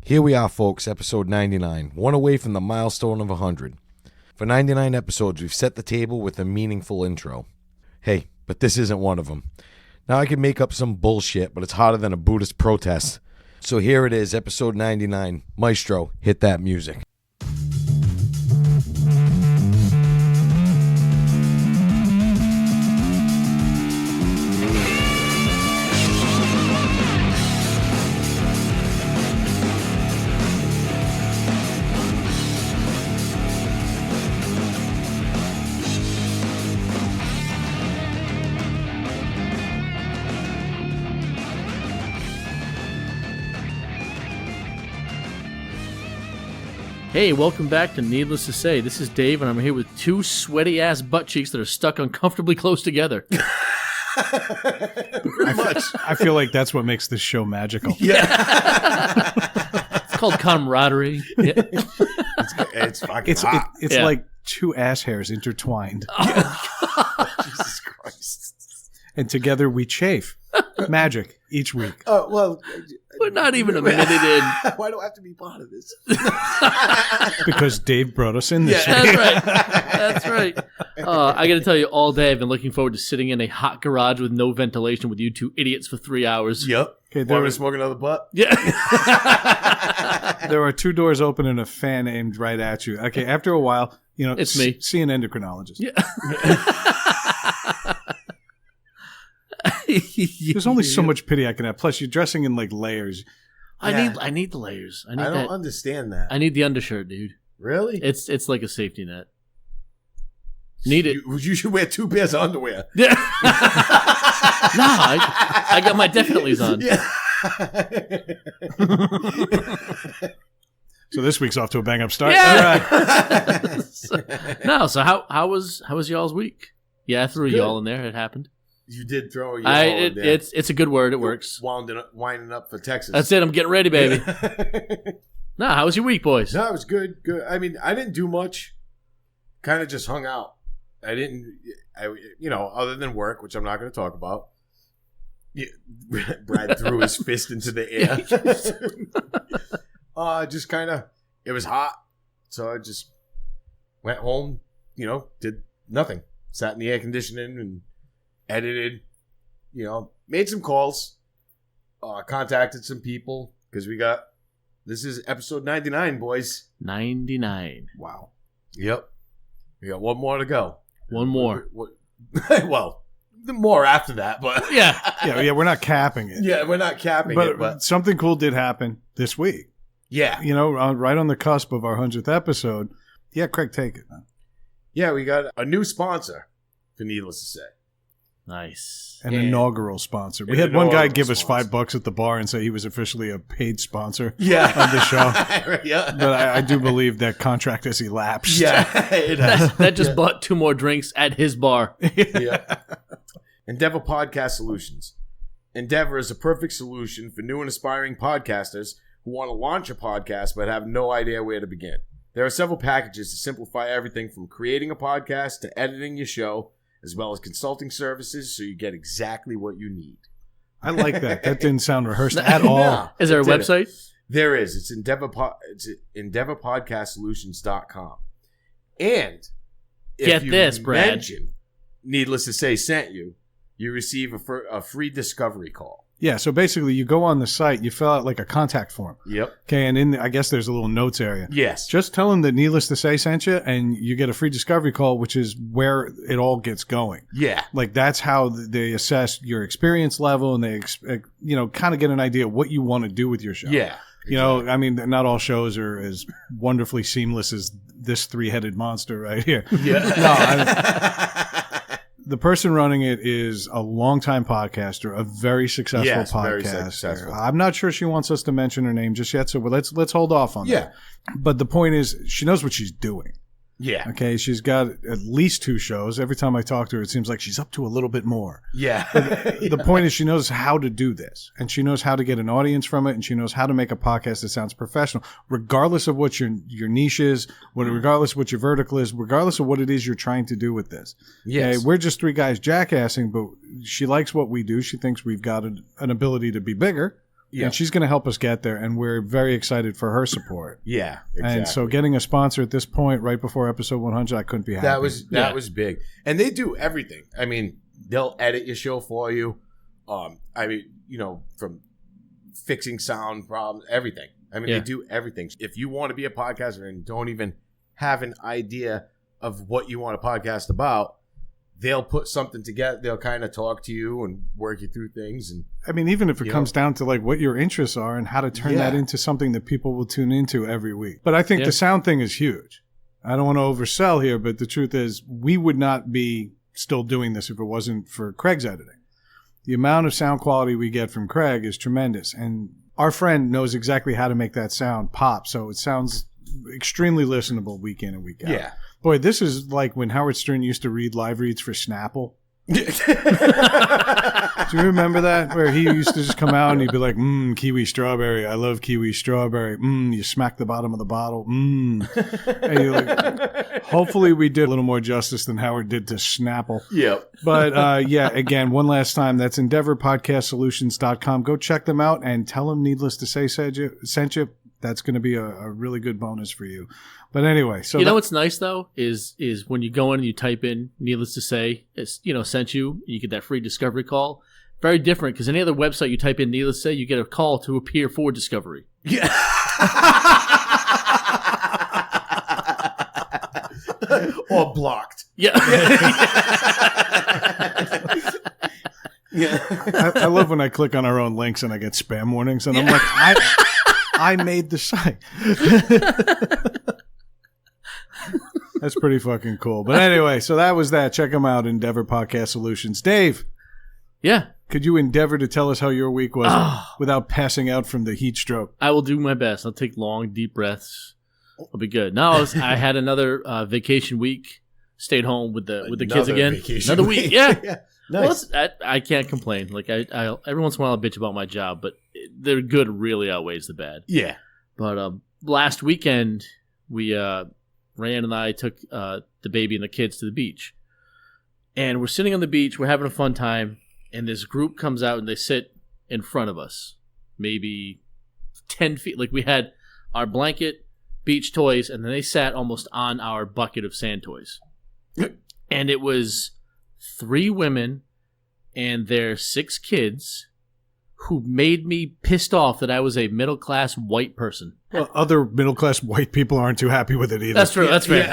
Here we are, folks, episode 99, one away from the milestone of 100. For 99 episodes, we've set the table with a meaningful intro. Hey, but this isn't one of them. Now I can make up some bullshit, but it's harder than a Buddhist protest. So here it is, episode 99. Maestro, hit that music. Hey, welcome back to Needless to Say. This is Dave, and I'm here with two sweaty-ass butt cheeks that are stuck uncomfortably close together. I feel like that's what makes this show magical. Yeah. It's called camaraderie. Yeah. It's fucking hot. It's like two ass hairs intertwined. Jesus Christ. And together we chafe. Magic each week. Oh, well. We're not even a minute in. Why do I have to be part of this? Because Dave brought us in this Yeah, week. that's right. I got to tell you, all day I've been looking forward to sitting in a hot garage with no ventilation with you two idiots for 3 hours. Yep. Okay, While we're smoking another butt? Yeah. There are two doors open and a fan aimed right at you. Okay, after a while, It's me. See an endocrinologist. Yeah. There's only so much pity I can have. Plus, you're dressing in like layers. I need the layers. I don't understand that. I need the undershirt, dude. Really? It's like a safety net. Need it. You should wear 2 pairs of underwear. Yeah. No, I got my definitely's on. Yeah. So this week's off to a bang up start. Yeah. All right. So how was y'all's week? Yeah, I threw y'all in there. It happened. You did throw your all in there. It's a good word. It works. Winding up for Texas. That's it. I'm getting ready, baby. Nah, how was your week, boys? No, it was good. Good. I mean, I didn't do much. Kind of just hung out. Other than work, which I'm not going to talk about. Yeah, Brad threw his fist into the air. Just kind of, it was hot. So I just went home, did nothing. Sat in the air conditioning and edited, made some calls, contacted some people because this is episode 99, boys. 99. Wow. Yep. We got one more to go. One more. Well, more after that, but Yeah, we're not capping it. Yeah, we're not capping it, but something cool did happen this week. Yeah. Right on the cusp of our 100th episode. Yeah, Craig, take it, man. Yeah, we got a new sponsor, for Needless to Say. Nice. An inaugural sponsor. We had one guy give us $5 at the bar and say he was officially a paid sponsor of the show. Yeah. But I do believe that contract has elapsed. Yeah, it has. That just bought 2 more drinks at his bar. Yeah. Endeavor Podcast Solutions. Endeavor is a perfect solution for new and aspiring podcasters who want to launch a podcast but have no idea where to begin. There are several packages to simplify everything from creating a podcast to editing your show, as well as consulting services, so you get exactly what you need. I like that. That didn't sound rehearsed at all. No, Is there a website? There is. It's EndeavorPodcastSolutions.com. And if you mention Needless to Say sent you, you receive a free discovery call. Yeah, so basically you go on the site, you fill out like a contact form. Yep. Okay, and I guess there's a little notes area. Yes. Just tell them that Needless to Say sent you, and you get a free discovery call, which is where it all gets going. Yeah. Like that's how they assess your experience level, and they kind of get an idea of what you want to do with your show. Yeah. I mean, not all shows are as wonderfully seamless as this 3-headed monster right here. Yeah. The person running it is a longtime podcaster, a very successful podcaster. Very successful. I'm not sure she wants us to mention her name just yet, so let's hold off on that. But the point is, she knows what she's doing. Yeah. Okay, she's got at least 2 shows. Every time I talk to her, it seems like she's up to a little bit more. Yeah. The point is she knows how to do this, and she knows how to get an audience from it, and she knows how to make a podcast that sounds professional, regardless of what your niche is, regardless of what your vertical is, regardless of what it is you're trying to do with this. Yes. Okay, we're just 3 guys jackassing, but she likes what we do. She thinks we've got an ability to be bigger. Yeah. And she's going to help us get there, and we're very excited for her support. Yeah, exactly. And so getting a sponsor at this point, right before episode 100, I couldn't be happy. That was big. And they do everything. I mean, they'll edit your show for you. From fixing sound problems, everything. I mean, they do everything. If you want to be a podcaster and don't even have an idea of what you want a podcast about, they'll put something together. They'll kind of talk to you and work you through things. And I mean, even if it comes down to like what your interests are and how to turn that into something that people will tune into every week. But I think the sound thing is huge. I don't want to oversell here, but the truth is we would not be still doing this if it wasn't for Craig's editing. The amount of sound quality we get from Craig is tremendous. And our friend knows exactly how to make that sound pop. So it sounds extremely listenable week in and week out. yeah. Boy, this is like when Howard Stern used to read live reads for Snapple. Do you remember that? Where he used to just come out and he'd be like, kiwi strawberry. I love kiwi strawberry. You smack the bottom of the bottle. And you're like, hopefully we did a little more justice than Howard did to Snapple. Yep. But again, one last time, that's EndeavorPodcastSolutions.com. Go check them out and tell them Needless to Say sent you. That's going to be a really good bonus for you. But anyway, so know what's nice though is when you go in and you type in "Needless to Say," it's, sent you get that free discovery call. Very different because any other website you type in "Needless to Say," you get a call to appear for discovery. Yeah. Or blocked. Yeah. Yeah. I love when I click on our own links and I get spam warnings, and I'm like, I made the site. That's pretty fucking cool. But anyway, so that was that. Check them out, Endeavor Podcast Solutions. Dave. Yeah. Could you endeavor to tell us how your week was without passing out from the heat stroke? I will do my best. I'll take long, deep breaths. I'll be good. No, I had another vacation week. Stayed home with the kids again. Another week. Yeah. Nice. Well, I can't complain. Like I every once in a while I bitch about my job, but the good really outweighs the bad. Yeah. But last weekend we Ryan and I took the baby and the kids to the beach, and we're sitting on the beach. We're having a fun time, and this group comes out and they sit in front of us, maybe 10 feet. Like we had our blanket, beach toys, and then they sat almost on our bucket of sand toys, and it was 3 women and their 6 kids who made me pissed off that I was a middle-class white person. Well, other middle-class white people aren't too happy with it either. That's true. That's fair.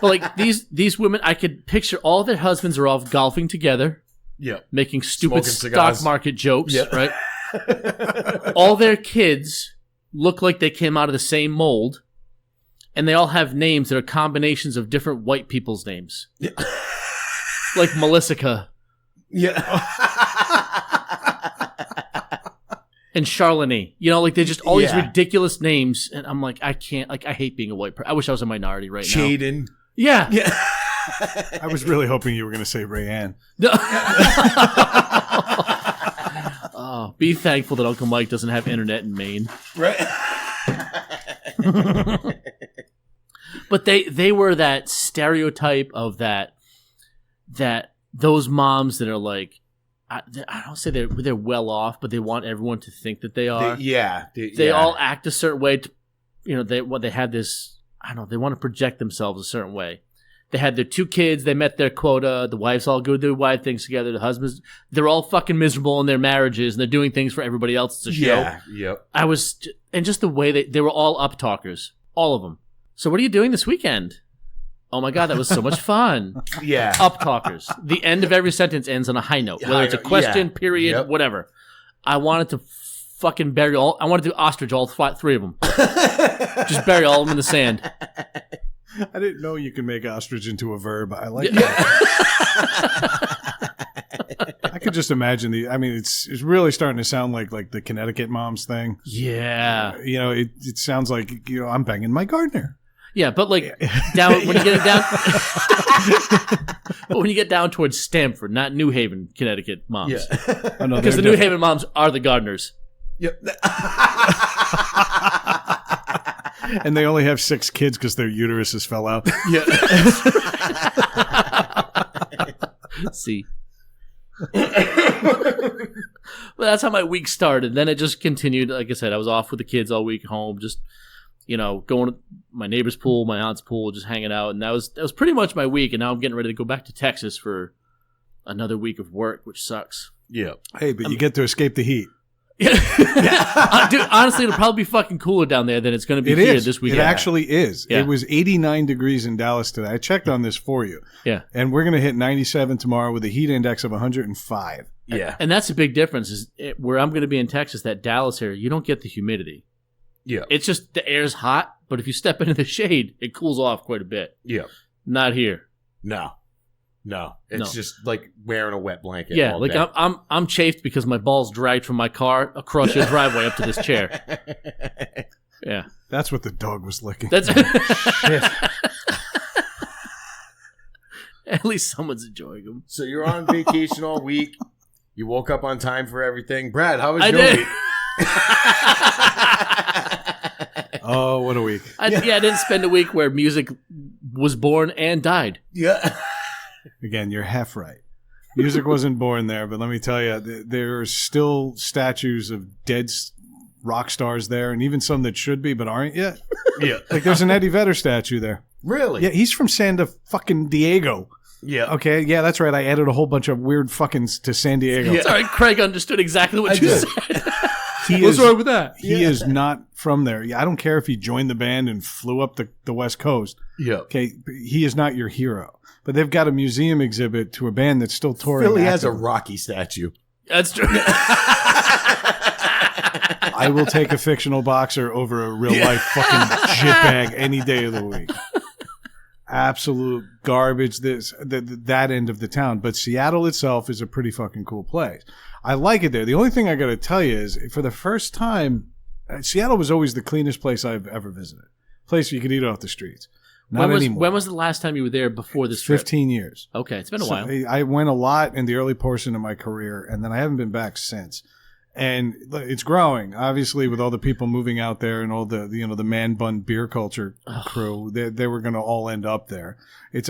But like these women, I could picture all their husbands are off golfing together. Yeah. Making stupid Smoking stock cigars. market jokes, Yeah. right? All their kids look like they came out of the same mold, and they all have names that are combinations of different white people's names. Yeah. Like Melissa Yeah. and Charlene. Like they're just all these Yeah. ridiculous names, and I'm like, I can't. Like I hate being a white person. I wish I was a minority right now. Jaden. Yeah. Yeah. I was really hoping you were going to say Rayanne. Oh, be thankful that Uncle Mike doesn't have internet in Maine. Right. But they were that stereotype of that those moms that are like, I don't say they're well off, but they want everyone to think that they are. They all act a certain way. They had this. I don't know. They want to project themselves a certain way. They had their 2 kids. They met their quota. The wives all go do wife things together. The husbands, they're all fucking miserable in their marriages, and they're doing things for everybody else. It's a show. Yeah. Yep. And just the way they were all up talkers, all of them. So what are you doing this weekend? Oh my God, that was so much fun. Yeah. Up talkers. The end of every sentence ends on a high note, whether it's a question, period, whatever. I wanted to fucking bury I wanted to ostrich all 3 of them. Just bury all of them in the sand. I didn't know you could make ostrich into a verb. I like that. I could just imagine it's really starting to sound like the Connecticut moms thing. Yeah. It sounds like, I'm banging my gardener. Yeah, but like down when you get down, but when you get down towards Stamford, not New Haven, Connecticut moms, because the New Haven moms are the gardeners. Yep. And they only have 6 kids because their uteruses fell out. Yeah. See. Well, that's how my week started. Then it just continued. Like I said, I was off with the kids all week home, just going to my neighbor's pool, my aunt's pool, just hanging out, and that was pretty much my week. And now I'm getting ready to go back to Texas for another week of work, which sucks. Yeah. Hey, but you get to escape the heat. Yeah. Dude, honestly, it'll probably be fucking cooler down there than it's going to be here this weekend. It actually is. Yeah. It was 89 degrees in Dallas today. I checked on this for you. Yeah. And we're going to hit 97 tomorrow with a heat index of 105. Yeah. And that's a big difference. Is where I'm going to be in Texas, that Dallas area, you don't get the humidity. Yeah. It's just the air's hot, but if you step into the shade, it cools off quite a bit. Yeah. Not here. No. It's just like wearing a wet blanket. Yeah, all like day. I'm chafed because my balls dragged from my car across your driveway up to this chair. Yeah. That's what the dog was licking. That's At least someone's enjoying them. So you're on vacation all week. You woke up on time for everything. Brad, how was I your did. week? Oh, what a week. I didn't spend a week where music was born and died. Yeah. Again, you're half right. Music wasn't born there, but let me tell you, there are still statues of dead rock stars there, and even some that should be but aren't yet. Yeah. Like there's an Eddie Vedder statue there. Really? Yeah, he's from San fucking Diego. Yeah. Okay, yeah, that's right. I added a whole bunch of weird fuckings to San Diego. Yeah. Sorry, Craig understood exactly what you said. What's wrong with that? He is not from there. I don't care if he joined the band and flew up the West Coast. Yeah. Okay, he is not your hero. But they've got a museum exhibit to a band that's still touring. Philly has a actively. Rocky statue. That's true. I will take a fictional boxer over a real life fucking shitbag any day of the week. Absolute garbage. That end of the town, but Seattle itself is a pretty fucking cool place. I like it there. The only thing I got to tell you is, for the first time, Seattle was always the cleanest place I've ever visited. Place you could eat off the streets. Not anymore. When was the last time you were there before this trip? 15 years. Okay, it's been a while. I went a lot in the early portion of my career, and then I haven't been back since. And it's growing, obviously, with all the people moving out there and all the the man bun beer culture crew. They were going to all end up there.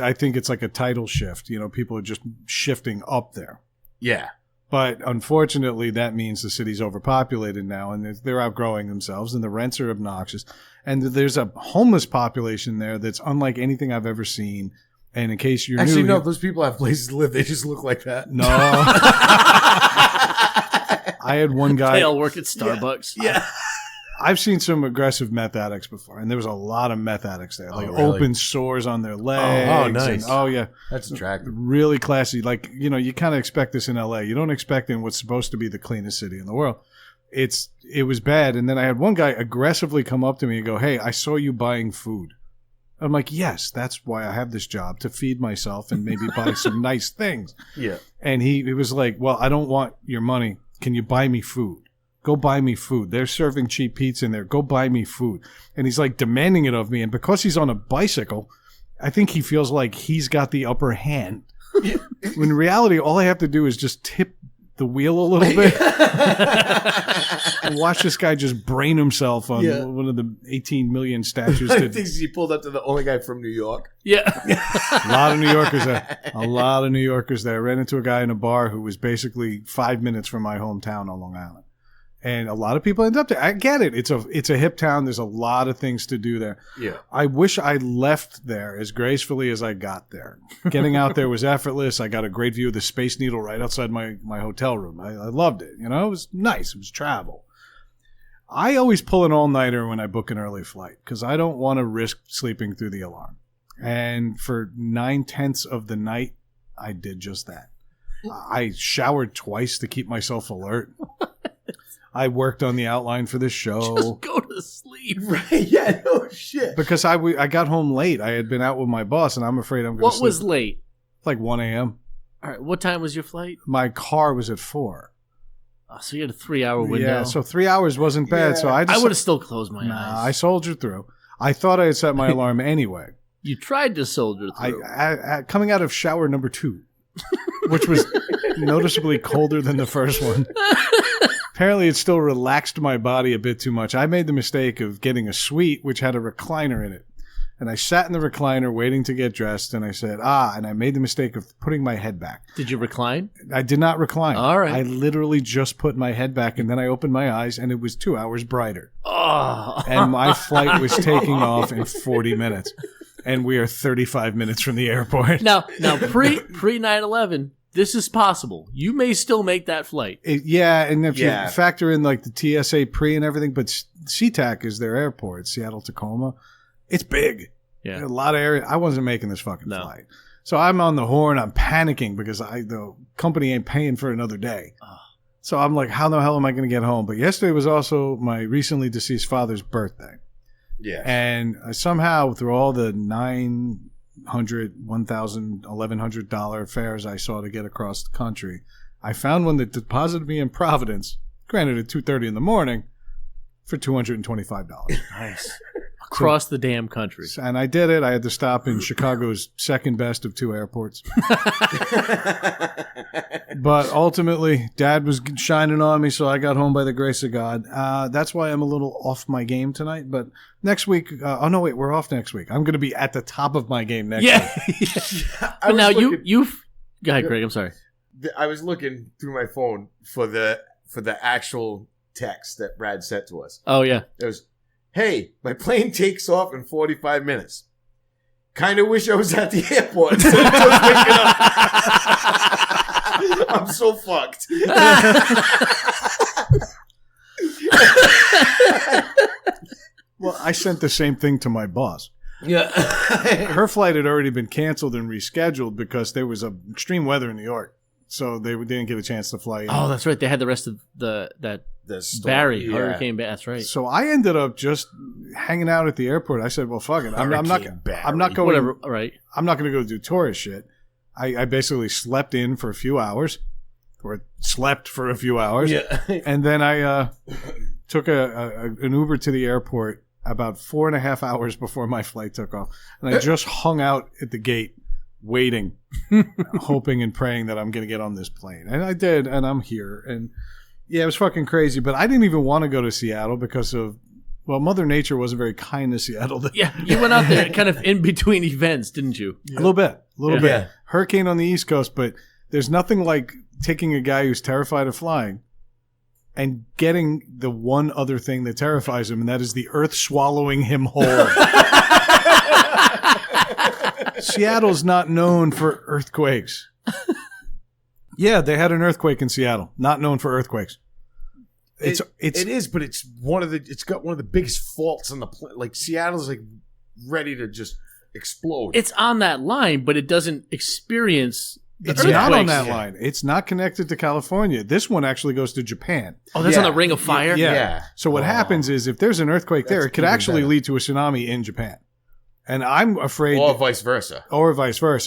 I think it's like a tidal shift. People are just shifting up there. Yeah. But unfortunately, that means the city's overpopulated now, and they're outgrowing themselves, and the rents are obnoxious. And there's a homeless population there that's unlike anything I've ever seen. And in case you're Actually, new, no, those people have places to live. They just look like that. no. I had one guy. They all work at Starbucks. Yeah. I've seen some aggressive meth addicts before, and there was a lot of meth addicts there, like really? open sores on their legs. Oh, nice. And, yeah, That's attractive. really classy. Like you kind of expect this in LA. You don't expect in what's supposed to be the cleanest city in the world. It was bad, and then I had one guy aggressively come up to me and go, "Hey, I saw you buying food." I'm like, "Yes, that's why I have this job, to feed myself and maybe buy some nice things." Yeah. And he was like, "Well, I don't want your money. Can you buy me food? Go buy me food. They're serving cheap pizza in there. Go buy me food." And he's like demanding it of me. And because he's on a bicycle, I think he feels like he's got the upper hand. When in reality, all I have to do is just tip the wheel a little bit and watch this guy just brain himself on one of the 18 million statues. I think he pulled up to the only guy from New York. Yeah. A lot of New Yorkers there. A lot of New Yorkers there. I ran into a guy in a bar who was basically 5 minutes from my hometown on Long Island. And a lot of people end up there. I get it. It's a hip town. There's a lot of things to do there. Yeah. I wish I left there as gracefully as I got there. Getting out there was effortless. I got a great view of the Space Needle right outside my hotel room. I loved it. It was nice. It was travel. I always pull an all-nighter when I book an early flight because I don't want to risk sleeping through the alarm. And for 9/10 of the night, I did just that. I showered twice to keep myself alert. I worked on the outline for this show. Just go to sleep. Right. Yeah. No shit. Because I got home late. I had been out with my boss, and I'm afraid I'm going to What sleep. was late? Like 1 a.m. All right. What time was your flight? My car was at 4. Oh, so you had a 3-hour window. Yeah, so 3 hours wasn't bad. Yeah. So I I would have still closed my I eyes. soldiered through. I thought I had set my alarm anyway. You tried to soldier through. I coming out of shower number 2, which was noticeably colder than the first one. Apparently, it still relaxed my body a bit too much. I made the mistake of getting a suite, which had a recliner in it. And I sat in the recliner waiting to get dressed, and I said, and I made the mistake of putting my head back. Did you recline? I did not recline. All right. I literally just put my head back, and then I opened my eyes, and it was 2 hours brighter. Oh. And my flight was taking off in 40 minutes. And we are 35 minutes from the airport. Now pre 9/11, this is possible. You may still make that flight. And if you factor in like the TSA pre and everything, but SeaTac is their airport, Seattle Tacoma. It's big. Yeah. A lot of area. I wasn't making this fucking flight. So I'm on the horn. I'm panicking because the company ain't paying for another day. So I'm like, how the hell am I going to get home? But yesterday was also my recently deceased father's birthday. Yeah. And somehow through all the $900, $1,000, $1,100 fares I saw to get across the country, I found one that deposited me in Providence, granted at 2:30 in the morning, for $225. Nice. Across the damn country. And I did it. I had to stop in Chicago's second best of 2 airports. But ultimately, Dad was shining on me, so I got home by the grace of God. That's why I'm a little off my game tonight. But next week, we're off next week. I'm going to be at the top of my game next week. But now you've... Go ahead, Greg. I'm sorry. I was looking through my phone for the actual text that Brad sent to us. Oh, yeah. It was, hey, my plane takes off in 45 minutes. Kind of wish I was at the airport instead of just waking up. I'm so fucked. Well, I sent the same thing to my boss. Yeah. Her flight had already been canceled and rescheduled because there was extreme weather in New York. So they didn't get a chance to fly in. Oh, that's right. They had the rest of the Barry, Hurricane Barry. That's right. So I ended up just hanging out at the airport. I said, well, fuck it. I'm not going. Whatever. Right. I'm not going to go do tourist shit. I basically slept in for a few hours, or slept for a few hours. Yeah. And then I took an Uber to the airport about 4.5 hours before my flight took off. And I just hung out at the gate waiting, hoping and praying that I'm going to get on this plane. And I did, and I'm here. And yeah, it was fucking crazy. But I didn't even want to go to Seattle because of, well, Mother Nature wasn't very kind to Seattle. Yeah, you went out there kind of in between events, didn't you? A little bit. Yeah. Hurricane on the East Coast, but there's nothing like taking a guy who's terrified of flying and getting the one other thing that terrifies him, and that is the earth swallowing him whole. Seattle's not known for earthquakes. Yeah, they had an earthquake in Seattle. Not known for earthquakes. It is, but it's got one of the biggest faults on the planet. Like Seattle's like ready to just explode. It's on that line, but it doesn't experience. It's not on that line. It's not connected to California. This one actually goes to Japan. Oh, that's on the Ring of Fire? Yeah. So what happens is if there's an earthquake there, it could actually lead to a tsunami in Japan. And I'm afraid... Or vice versa.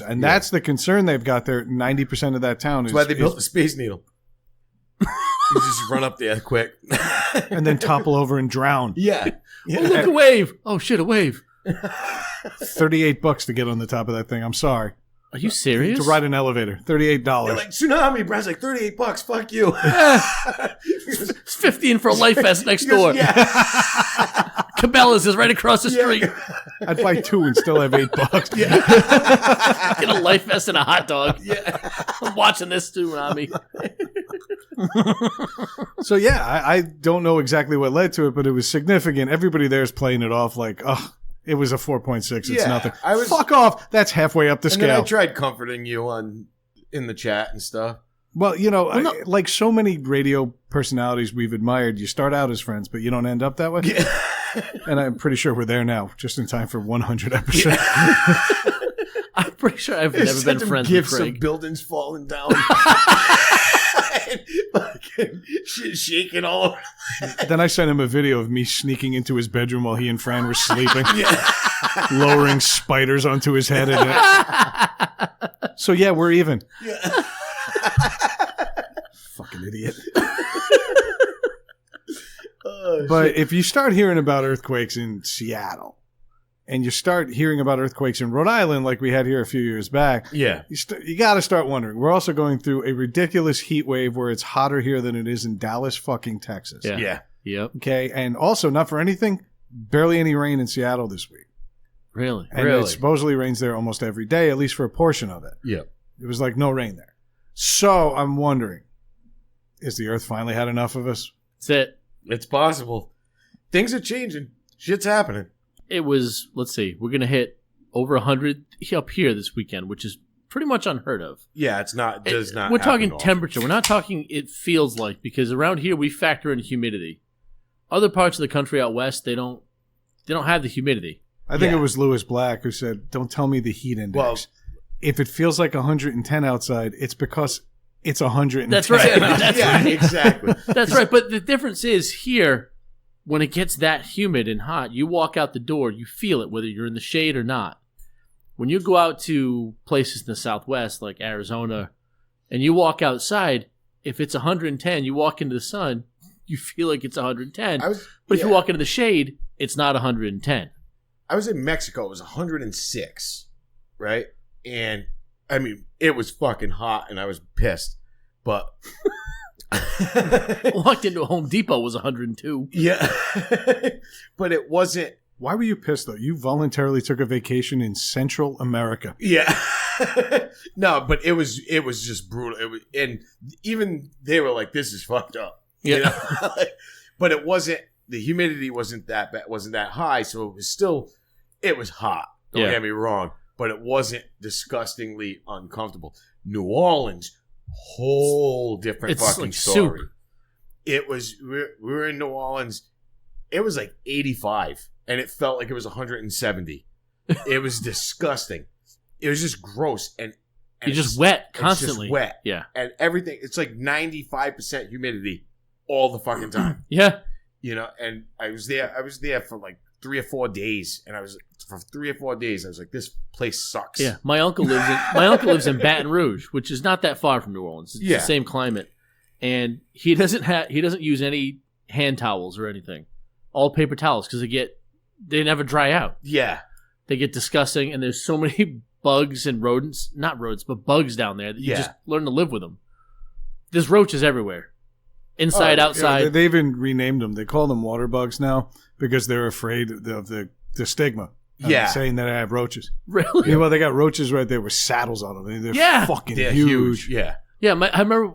And that's the concern they've got there. 90% of that town is... That's why they built the Space Needle. You just run up there quick. And then topple over and drown. Yeah. Oh, look, a wave. Oh, shit, a wave. $38 to get on the top of that thing. I'm sorry. Are you serious? To ride an elevator. $38. They're like, tsunami, Brad's like, $38. Fuck you. It's $15 for a life vest next door. Yeah. Cabela's is right across the street. I'd buy 2 and still have $8. Yeah. Get a life vest and a hot dog. Yeah. I'm watching this tsunami. So yeah, I don't know exactly what led to it, but it was significant. Everybody there's playing it off like, oh, it was a 4.6. It's nothing. Fuck off. That's halfway up the scale. Then I tried comforting you in the chat and stuff. Well, like so many radio personalities we've admired, you start out as friends, but you don't end up that way. Yeah. And I'm pretty sure we're there now, just in time for 100 episodes. Yeah. I'm pretty sure I've never been friends with Craig. Of buildings falling down. Shit shaking all over. Then I sent him a video of me sneaking into his bedroom while he and Fran were sleeping, lowering spiders onto his head. So yeah, we're even. Yeah. Fucking idiot. But if you start hearing about earthquakes in Seattle, and you start hearing about earthquakes in Rhode Island like we had here a few years back, yeah, you got to start wondering. We're also going through a ridiculous heat wave where it's hotter here than it is in Dallas fucking Texas. Yeah. Yep. Okay, and also, not for anything, barely any rain in Seattle this week. Really? And it supposedly rains there almost every day, at least for a portion of it. Yeah. It was like no rain there. So I'm wondering, is the Earth finally had enough of us? That's it. It's possible. Things are changing. Shit's happening. It was, let's see, we're going to hit over 100 up here this weekend, which is pretty much unheard of. Yeah, it's not. Does not. We're happen talking often. temperature. We're not talking it feels like, because around here we factor in humidity. Other parts of the country out west, they don't have the humidity. I think it was Lewis Black who said, "Don't tell me the heat index. Well, if it feels like 110 outside, it's because it's 110." That's right. Yeah, exactly. That's right. But the difference is here, when it gets that humid and hot, you walk out the door, you feel it, whether you're in the shade or not. When you go out to places in the Southwest, like Arizona, and you walk outside, if it's 110, you walk into the sun, you feel like it's 110. But if you walk into the shade, it's not 110. I was in Mexico. It was 106, right? And, I mean, it was fucking hot, and I was pissed. But Walked into a Home Depot, was 102. yeah. But it wasn't. Why were you pissed, though? You voluntarily took a vacation in Central America. Yeah. No, but it was just brutal. It was, and even they were like, "This is fucked up." Yeah. You know? But it wasn't. The humidity wasn't that bad, wasn't that high, so it was still. It was hot. Don't get me wrong, but it wasn't disgustingly uncomfortable. New Orleans, whole different It's fucking like story. soup. It was. We were in New Orleans. It was like 85, and it felt like it was 170. It was disgusting. It was just gross, and You're just wet It's constantly. just wet, Yeah. and everything. It's like 95% humidity all the fucking time. Yeah. You know, and I was there for like 3 or 4 days, and I was like, this place sucks. Yeah. My uncle lives in Baton Rouge, which is not that far from New Orleans. It's the same climate. And he doesn't use any hand towels or anything. All paper towels, because they never dry out. Yeah. They get disgusting, and there's so many bugs and rodents, not rodents, but bugs down there that you just learn to live with them. There's roaches everywhere. Inside, outside. Yeah, they even renamed them. They call them water bugs now because they're afraid of the stigma. Saying that I have roaches. Really? Yeah, well, they got roaches right there with saddles on them. They're fucking huge. Yeah. Yeah, I remember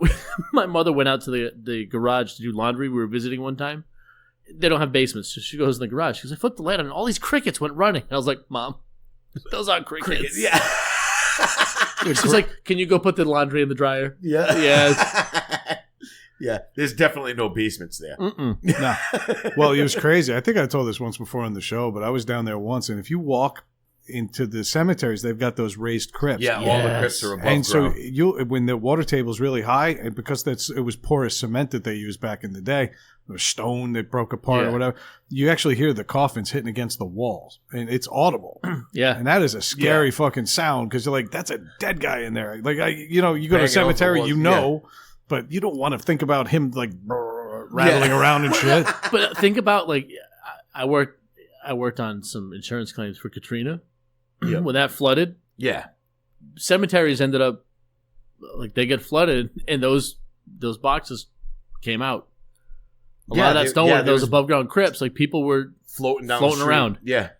my mother went out to the garage to do laundry. We were visiting one time. They don't have basements, so she goes in the garage. She goes, I flipped the light on, and all these crickets went running. And I was like, Mom, those aren't crickets. Yeah. She's like, can you go put the laundry in the dryer? Yeah. Yes. Yeah. There's definitely no basements there. Mm-mm. No. Well, it was crazy. I think I told this once before on the show, but I was down there once, and if you walk into the cemeteries, they've got those raised crypts. Yeah, all the crypts are above and ground. so when the water table is really high, and because it was porous cement that they used back in the day, or stone that broke apart or whatever, you actually hear the coffins hitting against the walls, and it's audible. Yeah, and that is a scary fucking sound because you're like, that's a dead guy in there. Like you go to a cemetery, but you don't want to think about him like rattling around and shit. But think about like I worked on some insurance claims for Katrina. Yep. When that flooded, cemeteries ended up like they get flooded, and those boxes came out. A lot of that stone, those above ground crypts, like people were floating around. Yeah.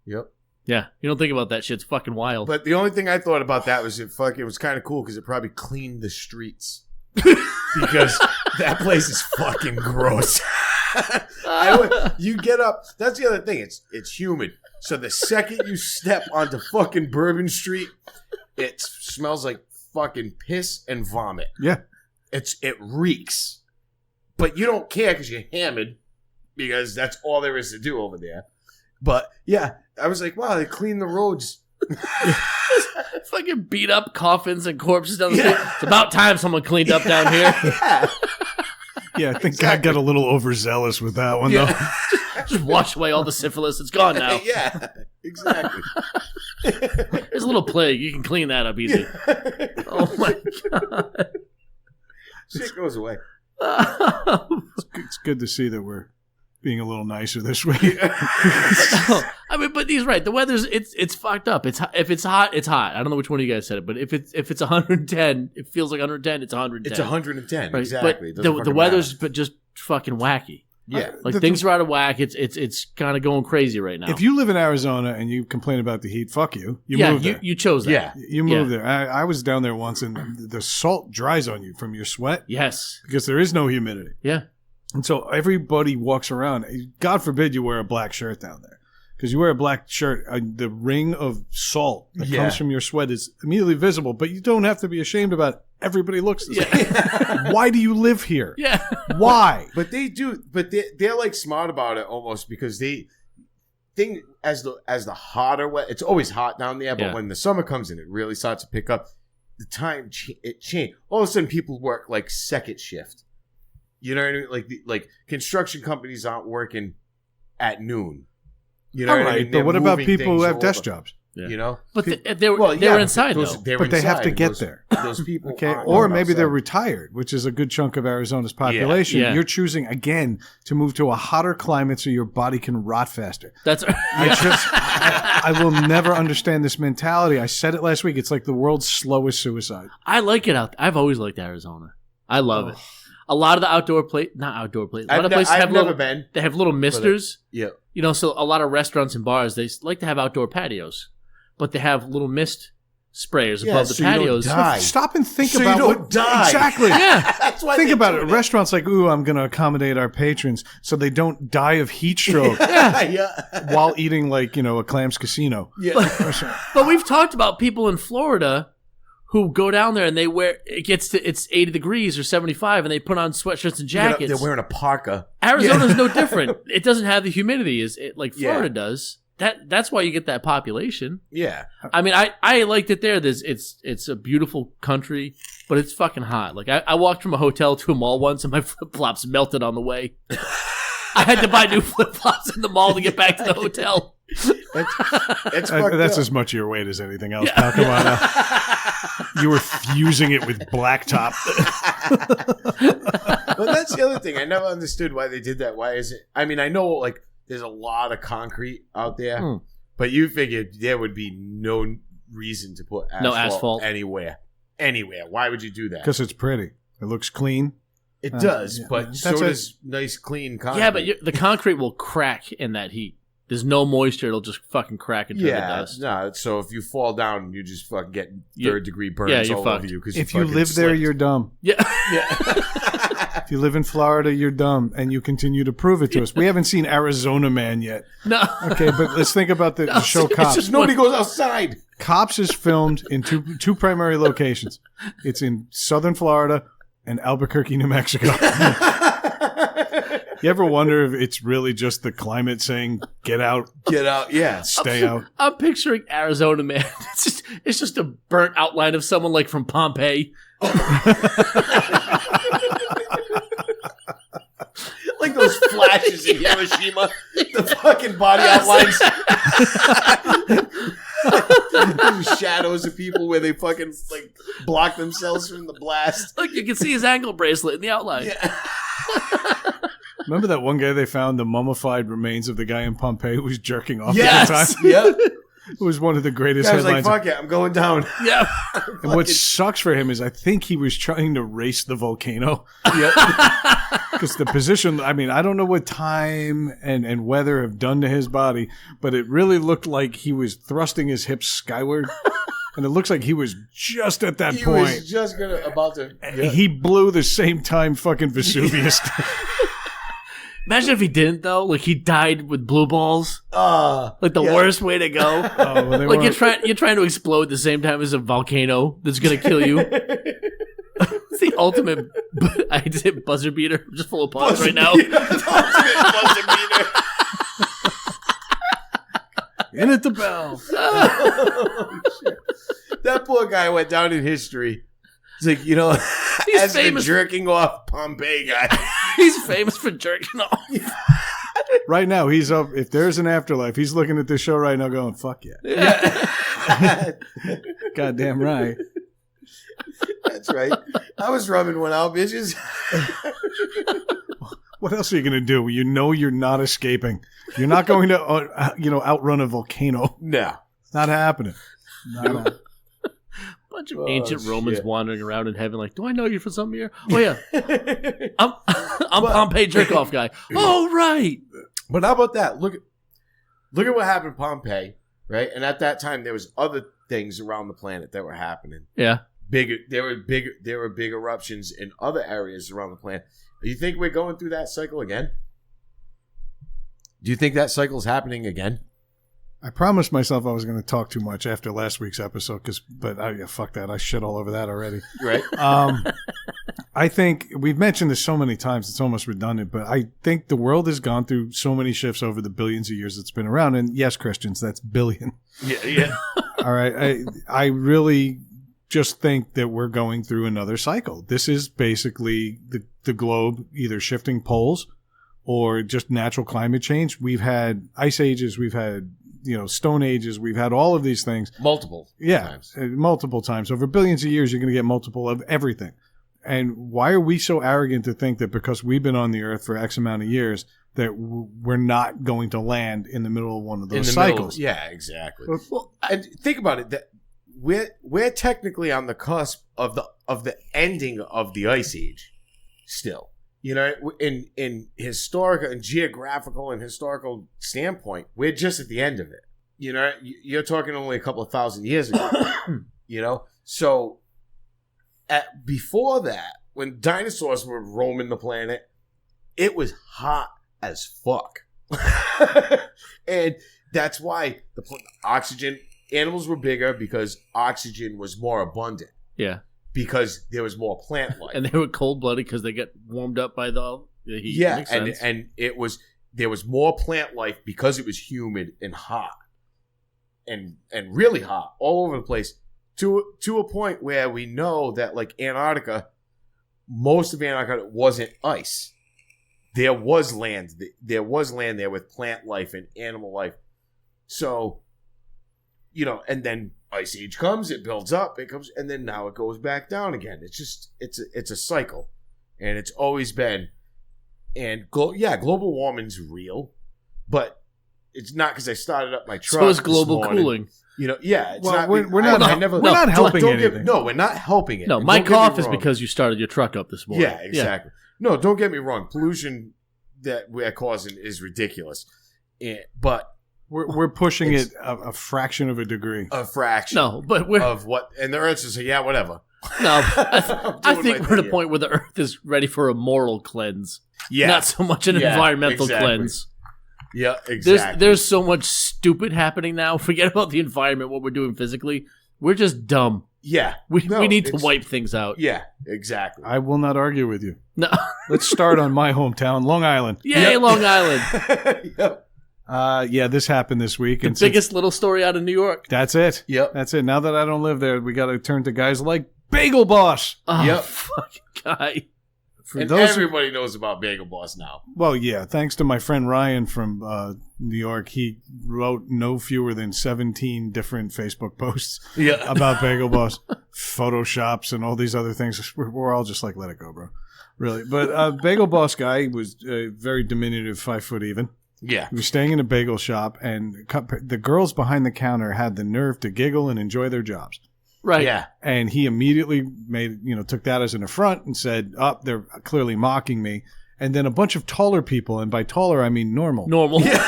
Yep. Yeah, you don't think about that shit. It's fucking wild. But the only thing I thought about that was it was kind of cool because it probably cleaned the streets because that place is fucking gross. You get up. That's the other thing. It's humid. So the second you step onto fucking Bourbon Street, it smells like fucking piss and vomit. Yeah. It reeks. But you don't care because you're hammered because that's all there is to do over there. But yeah, I was like, wow, they clean the roads. Fucking beat up coffins and corpses down the street. It's about time someone cleaned up down here. Yeah, I think God got a little overzealous with that one, though. Just wash away all the syphilis. It's gone now. Yeah, exactly. There's a little plague. You can clean that up easy. Oh, my God. Shit goes away. It's good to see that we're being a little nicer this week. I mean, but he's right. The weather's it's fucked up. If it's hot, it's hot. I don't know which one of you guys said it, but if it's 110, it feels like 110. It's 110. It's 110 right? exactly. But the weather's just fucking wacky. Yeah. Like things are out of whack. It's kind of going crazy right now. If you live in Arizona and you complain about the heat, fuck you. You yeah, move there. you chose that. Yeah. You move there. I was down there once, and the salt dries on you from your sweat Yes. because there is no humidity. Yeah. And so everybody walks around. God forbid you wear a black shirt down there. Because you wear a black shirt, the ring of salt that comes from your sweat is immediately visible, but you don't have to be ashamed about it. Everybody looks the same. Why do you live here? Yeah. Why? But they do. But they're like smart about it almost because they think as the hotter weather, it's always hot down there. But when the summer comes in, it really starts to pick up. The time it changed. All of a sudden, people work like second shift. You know what I mean? Like construction companies aren't working at noon. You know All what I right, mean? but They're what about moving people who things have desk over, jobs? Yeah. You know, But they were inside though. But they have to get there. Those people, Okay, aren't or going maybe they're outside. retired, which is a good chunk of Arizona's population. Yeah. You're choosing again to move to a hotter climate so your body can rot faster. That's I will never understand this mentality. I said it last week. It's like the world's slowest suicide. I like it out. I've always liked Arizona. I love it. A lot of the outdoor not outdoor places. A lot of places I've have never little, been. They have little misters. Yeah. You know, so a lot of restaurants and bars, they like to have outdoor patios, but they have little mist sprayers above the so you don't patios. die. Stop and think So about you don't what die. exactly. Yeah. That's why Think they about do it. that. Restaurants like, ooh, I'm going to accommodate our patrons so they don't die of heat stroke yeah. while eating like, a Clams Casino. Yeah. But we've talked about people in Florida who go down there and they wear it's 80 degrees or 75 and they put on sweatshirts and jackets. They're wearing a parka. Arizona's no different. It doesn't have the humidity like Florida Yeah. does. That's why you get that population. Yeah. I mean, I liked it there. It's a beautiful country, but it's fucking hot. Like I walked from a hotel to a mall once and my flip flops melted on the way. I had to buy new flip flops in the mall to get back to the hotel. It's fucked That's up. as much your weight as anything else. Pal, come on now. You were fusing it with blacktop. But that's the other thing. I never understood why they did that. Why is it? I mean, I know like there's a lot of concrete out there, but you figured there would be no reason to put asphalt anywhere. Anywhere. Why would you do that? Because it's pretty. It looks clean. It does, yeah. but That's so it. does nice, clean concrete. Yeah, but the concrete will crack in that heat. There's no moisture; it'll just fucking crack and turn to dust. No. So if you fall down, you just fucking get You- third-degree burns yeah, you're all fucked. over you. Because If you live there, you're dumb. Yeah, If you live in Florida, you're dumb, and you continue to prove it to us. We haven't seen Arizona Man yet. no. Okay, but let's think about the show it's Cops. just nobody goes outside. Cops is filmed in two primary locations. It's in southern Florida and Albuquerque, New Mexico. You ever wonder if it's really just the climate saying, get out, Get out, yeah. stay out? I'm picturing Arizona Man. It's just a burnt outline of someone like from Pompeii. Like those flashes in Hiroshima, the fucking body outlines. Those shadows of people where they fucking like block themselves from the blast. Look, you can see his ankle bracelet in the outline. Yeah. Remember that one guy they found the mummified remains of the guy in Pompeii who was jerking off Yes. at the time? Yep. It was one of the greatest I was like, headlines. fuck it, I'm going down. Yeah. And what sucks for him is I think he was trying to race the volcano. Yep. Because the position, I mean, I don't know what time and weather have done to his body, but it really looked like he was thrusting his hips skyward. And it looks like he was just at that He point. was just about to. Yeah. He blew the same time fucking Vesuvius. Imagine if he didn't though. Like he died with blue balls. Like the Yeah. worst way to go. Oh, well, they Like weren't- you're trying to explode at the same time as a volcano that's gonna kill you. It's the ultimate. I hate to say buzzer beater. I'm just full of puns right now. Buzzer beater. In at the bell. Oh, shit. That poor guy went down in history. It's like, He's as the famous. jerking off Pompeii guy. He's famous for jerking off. Right now, he's up. If there's an afterlife, he's looking at this show right now going, fuck yeah. Goddamn right. That's right. I was rubbing one out, bitches. What else are you going to do? You know you're not escaping. You're not going to, outrun a volcano. No. Not happening. Not happening. Bunch of ancient Romans shit. wandering around in heaven like, do I know you from something here? Oh, yeah. I'm Pompeii jerk-off guy. Oh, right. But how about that? Look at what happened in Pompeii, right? And at that time, there was other things around the planet that were happening. Yeah. There were big eruptions in other areas around the planet. Do you think we're going through that cycle again? Do you think that cycle is happening again? I promised myself I was going to talk too much after last week's episode, but fuck that. I shit all over that already. Right. I think we've mentioned this so many times, it's almost redundant, but I think the world has gone through so many shifts over the billions of years it's been around. And yes, Christians, that's billion. Yeah. All right. I really just think that we're going through another cycle. This is basically the globe either shifting poles or just natural climate change. We've had ice ages, we've had stone ages, we've had all of these things. Multiple times. Over billions of years, you're going to get multiple of everything. And why are we so arrogant to think that because we've been on the earth for X amount of years that we're not going to land in the middle of one of those cycles? Yeah, exactly. Well, and think about it. That we're technically on the cusp of the ending of the ice age still. In historical and geographical and historical standpoint, we're just at the end of it. You're talking only a couple of thousand years ago. So before that, when dinosaurs were roaming the planet, it was hot as fuck. And that's why the oxygen, animals were bigger because oxygen was more abundant. Yeah. Because there was more plant life. And they were cold-blooded because they got warmed up by the heat. Yeah, and there was more plant life because it was humid and hot. And really hot all over the place. To a point where we know that, like Antarctica, most of Antarctica wasn't ice. There was land. There was land there with plant life and animal life. So, and then ice age comes, it builds up, it comes, and then now it goes back down again. It's just, it's a cycle, and it's always been. And global warming's real, but it's not because I started up my truck. So is global cooling. It's not. We're not helping anything. We're not helping it. No, my cough is because you started your truck up this morning. Yeah, exactly. No, don't get me wrong. Pollution that we're causing is ridiculous, but we're pushing it a fraction of a degree. A fraction. No, but we're of what? And the Earth is yeah, whatever. No, I think we're at a point where the Earth is ready for a moral cleanse. Yeah, not so much an environmental cleanse. Yeah, exactly. There's so much stupid happening now. Forget about the environment, what we're doing physically. We're just dumb. Yeah. We need to wipe things out. Yeah, exactly. I will not argue with you. No. Let's start on my hometown, Long Island. Yay, Long Island. Yep. This happened this week. The biggest little story out of New York. That's it. Yep. That's it. Now that I don't live there, we got to turn to guys like Bagel Boss. Oh, yep. Fucking guy. Everybody knows about Bagel Boss now. Well, yeah. Thanks to my friend Ryan from New York, he wrote no fewer than 17 different Facebook posts about Bagel Boss, Photoshops, and all these other things. We're all just like, let it go, bro. Really. But Bagel Boss guy was very diminutive, 5 foot even. Yeah. He was staying in a bagel shop, and the girls behind the counter had the nerve to giggle and enjoy their jobs. Right. Yeah. And he immediately took that as an affront and said, they're clearly mocking me. And then a bunch of taller people, and by taller, I mean normal. Yeah.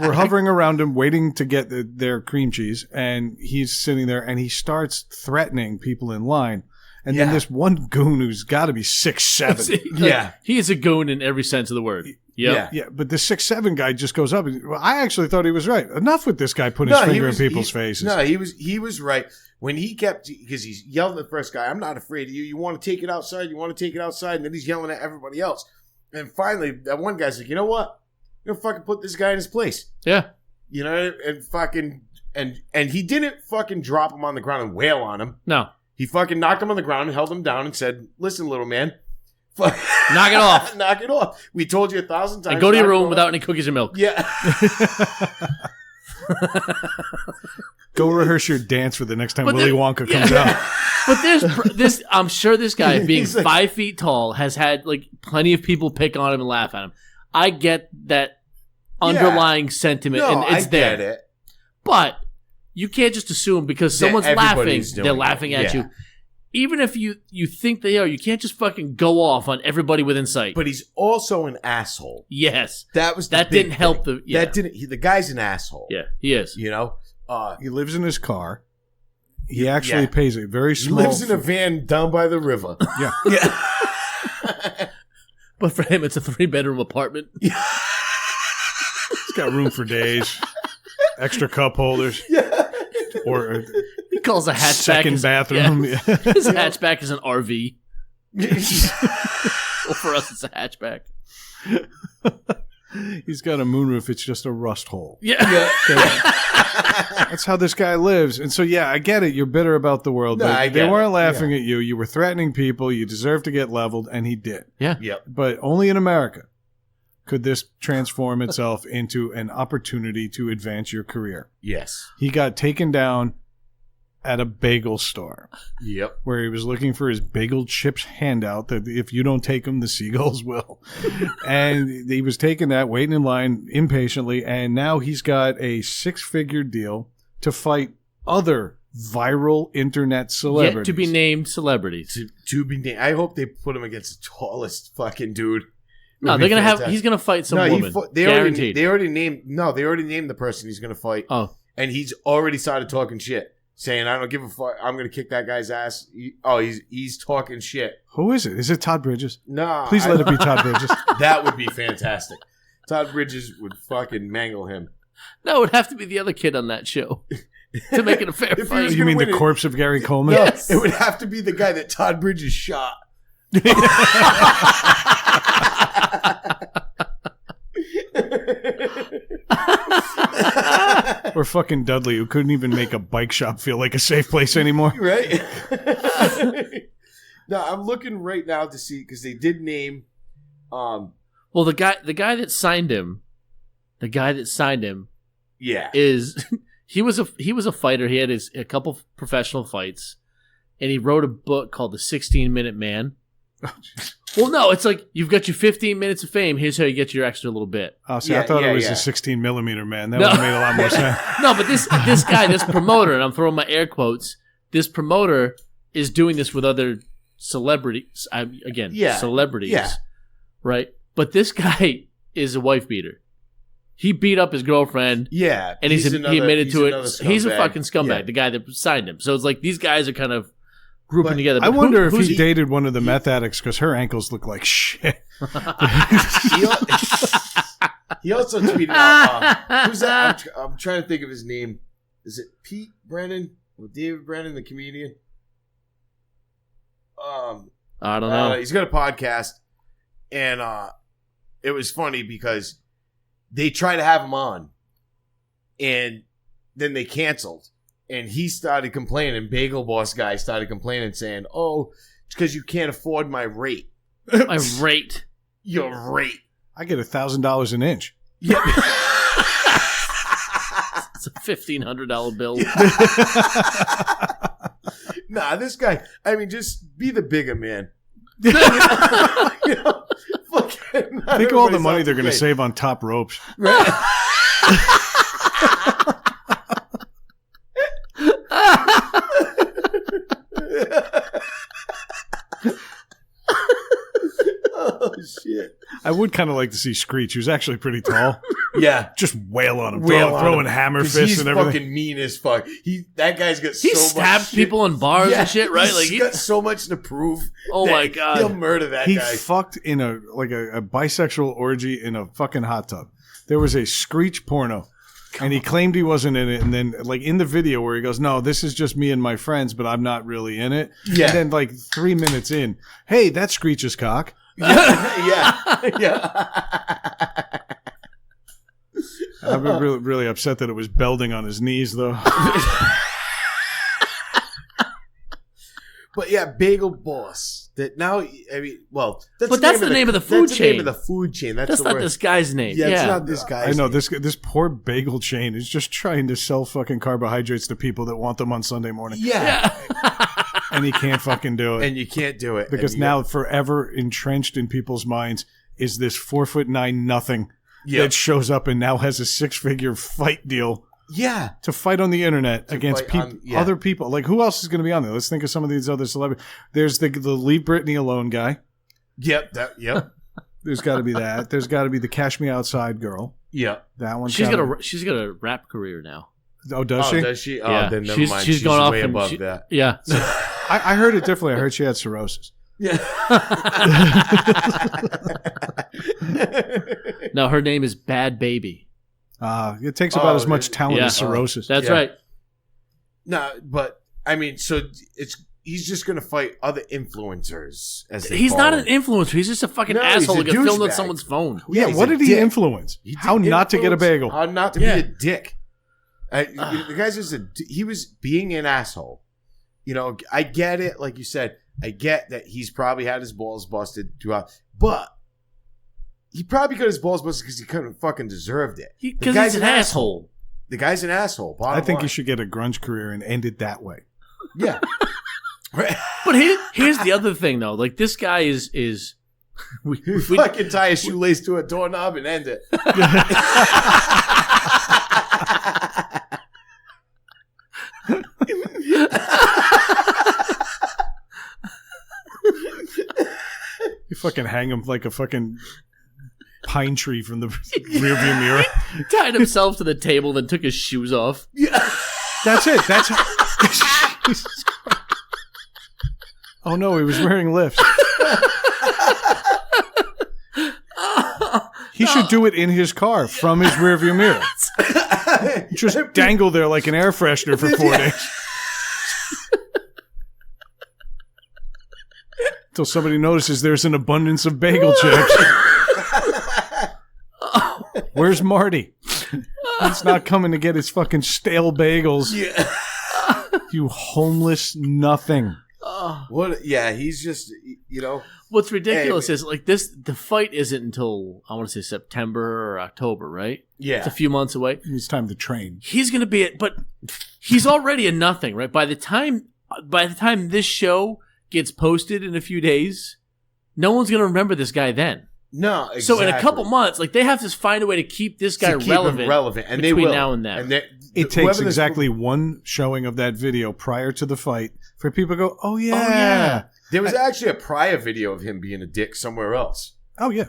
We're hovering around him, waiting to get their cream cheese. And he's sitting there, and he starts threatening people in line. And then this one goon who's got to be 6'7". Yeah. He is a goon in every sense of the word. Yep. Yeah. But the 6'7" guy just goes up. I actually thought he was right. Enough with this guy putting his finger in people's faces. No, he was right. When he kept, because he's yelling at the first guy, I'm not afraid of you. You want to take it outside? You want to take it outside? And then he's yelling at everybody else. And finally, that one guy's like, you know what? I'm going to fucking put this guy in his place. Yeah. And fucking, and he didn't fucking drop him on the ground and wail on him. No. He fucking knocked him on the ground and held him down and said, listen, little man. Knock it off. Knock it off. We told you 1,000 times. And go to your room without any cookies or milk. Yeah. Go rehearse your dance for the next time Willy Wonka comes out. But there's I'm sure this guy, being 5 feet tall, has had like plenty of people pick on him and laugh at him. I get that underlying sentiment, and it's there. Get it. But you can't just assume because someone's laughing, everybody's doing they're it. laughing at Yeah. you. Even if you think they are, you can't just fucking go off on everybody within sight. But he's also an asshole. Yes. That was the That big didn't help thing. the The guy's an asshole. Yeah, he is. You know? He lives in his car. He actually pays a very He small... lives in a van down by the river. Yeah. Yeah. But for him, it's a 3-bedroom apartment. He's got room for days. Extra cup holders. Yeah. Or He calls a hatchback second bathroom. Yeah. His hatchback is an RV. Well, for us, it's a hatchback. He's got a moonroof. It's just a rust hole. Yeah. That's how this guy lives. And so, yeah, I get it. You're bitter about the world. No, but I they get weren't it. laughing at you. You were threatening people. You deserve to get leveled, and he did. Yeah. Yep. But only in America could this transform itself into an opportunity to advance your career. Yes. He got taken down at a bagel store Yep. where he was looking for his bagel chips handout that if you don't take them, the seagulls will. And he was taking that, waiting in line impatiently, and now he's got a 6-figure deal to fight other viral internet celebrities. Yet to be named celebrities. To be named. I hope they put him against the tallest fucking dude. No, they're gonna have. He's gonna fight some woman. Guaranteed. They already named the person he's gonna fight. Oh, And he's already started talking shit, saying, "I don't give a fuck. I'm gonna kick that guy's ass." He's talking shit. Who is it? Is it Todd Bridges? No, Please let it be Todd Bridges. That would be fantastic. Todd Bridges would fucking mangle him. no, it would have to be the other kid on that show to make it a fair If he fight. was You mean win the it. corpse of Gary Coleman? Yes. It would have to be the guy that Todd Bridges shot. Or fucking Dudley, who couldn't even make a bike shop feel like a safe place anymore. Right? No, I'm looking right now to see because they did name. Well, the guy that signed him, Yeah. is he was a fighter. He had a couple professional fights, and he wrote a book called The 16-Minute Man. Well, no, it's like you've got your 15 minutes of fame. Here's how you get your extra little bit. Oh, see, Yeah, I thought yeah, it was yeah. a 16 millimeter man. That No. would have made a lot more sense. No, but this guy, this promoter, and I'm throwing my air quotes. This promoter is doing this with other celebrities. Celebrities. Yeah. Right? But this guy is a wife beater. He beat up his girlfriend. Yeah. And he admitted to it. He's a scumbag. fucking scumbag, Yeah. the guy that signed him. So it's like these guys are kind of grouping But together. I But wonder if who's he dated one of the meth addicts because her ankles look like shit. He also tweeted out. Who's that? I'm trying to think of his name. Is it Pete Brennan or David Brennan, the comedian? I don't know. He's got a podcast, and it was funny because they tried to have him on, and then they canceled, and he started complaining. Bagel Boss guy started complaining, saying, "Oh, it's because you can't afford my rate. My rate. Your rate." I get $1,000 an inch. Yeah. It's a $1,500 bill. Nah, this guy. I mean, just be the bigger man. Think of all the money they're going to save on top ropes. Right? Oh shit! I would kind of like to see Screech, who's actually pretty tall. Yeah, Just wail on him, Wail on throwing him. hammer 'Cause fists he's and everything. fucking mean as fuck. That guy's got He so stabbed much shit. people in bars Yeah, and shit, right? He's Like he, got so much to prove. Oh that my God. he'll murder that He guy. fucked in a bisexual orgy in a fucking hot tub. There was a Screech porno. And he claimed he wasn't in it, and then like in the video where he goes, "No, this is just me and my friends, but I'm not really in it." Yeah. And then like 3 minutes in, "Hey, that's Screech's cock." yeah. I'm really, really upset that it was belding on his knees, though. But yeah, Bagel Boss. That now, I mean, well, But that's the name of the food that's the name chain. of the food chain. That's the not word. this guy's name. Yeah, Yeah. it's not this guy's I know name. this poor bagel chain is just trying to sell fucking carbohydrates to people that want them on Sunday morning, Yeah. and he can't fucking do it And you can't do it. because And you- now forever entrenched in people's minds is this 4'9" nothing Yep. that shows up and now has a 6-figure fight deal Yeah. to fight on the internet against fight on- yeah. other people. Like, who else is going to be on there? Let's think of some of these other celebrities. There's the Leave Britney Alone guy. Yep. There's got to be that. There's got to be the Cash Me Outside girl. Yep. That one. She's got a rap career now. Oh, does she? Does she? Yeah. Oh, then never mind. She's gone off way and above that. Yeah. I heard it differently. I heard she had cirrhosis. Yeah. No, her name is Bad Baby. It takes about as much talent yeah. as cirrhosis. That's Yeah. right. No, but I mean, so he's just gonna fight other influencers. As they He's call not them. an influencer. He's just a fucking No, he's asshole a who gets filmed on douchebag. someone's phone. Yeah, he's what a did he dick. influence? He How did not to get a influence bagel? How not to Yeah. be a dick. The guy's just he was being an asshole. You know, I get it. Like you said, I get that he's probably had his balls busted throughout, but he probably got his balls busted because he couldn't fucking deserved it. Because he's an asshole. The guy's an asshole. I think line. he should get a grunge career and end it that way. Yeah. Right. But here's the other thing, though. Like, this guy is we Fucking tie a shoelace to a doorknob and end it. You fucking hang him like a fucking pine tree from the rearview mirror. tied himself to the table, then took his shoes off. That's it. That's Jesus Christ. Oh no, he was wearing lifts. He should do it in his car from his rearview mirror. Just dangle there like an air freshener for 4 days. Until somebody notices there's an abundance of bagel chips. Where's Marty? He's not coming to get his fucking stale bagels. Yeah. You homeless nothing. What? Yeah, he's just, you know. What's ridiculous is, like, the fight isn't until, I want to say, September or October, right? Yeah. It's a few months away. It's time to train. He's going to be but he's already a nothing, right? By the time this show gets posted in a few days, no one's going to remember this guy then. No, exactly. So in a couple months, like, they have to find a way to keep this guy To keep him relevant, and between they will. now and then. And It takes exactly one showing of that video prior to the fight for people to go, oh yeah. There was actually a prior video of him being a dick somewhere else. Oh yeah.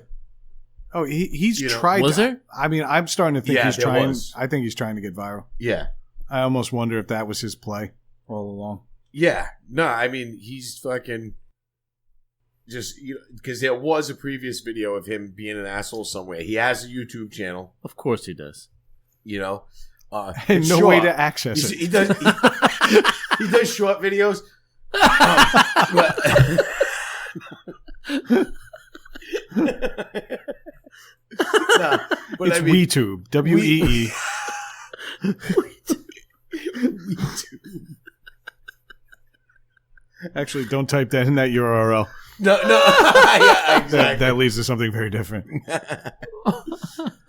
Oh, he's You know, tried. was there? I mean, I'm starting to think Yeah, he's there trying. was. I think he's trying to get viral. Yeah. I almost wonder if that was his play all along. Yeah. No, I mean, he's fucking just, you know, because there was a previous video of him being an asshole somewhere. He has a YouTube channel, Of course he does. you know. And it's no short. way to access He's- it. He does. He does short videos. But, no, but It's I mean, WeTube. WEE. Actually, don't type that in that URL. no, yeah, exactly. That leads to something very different.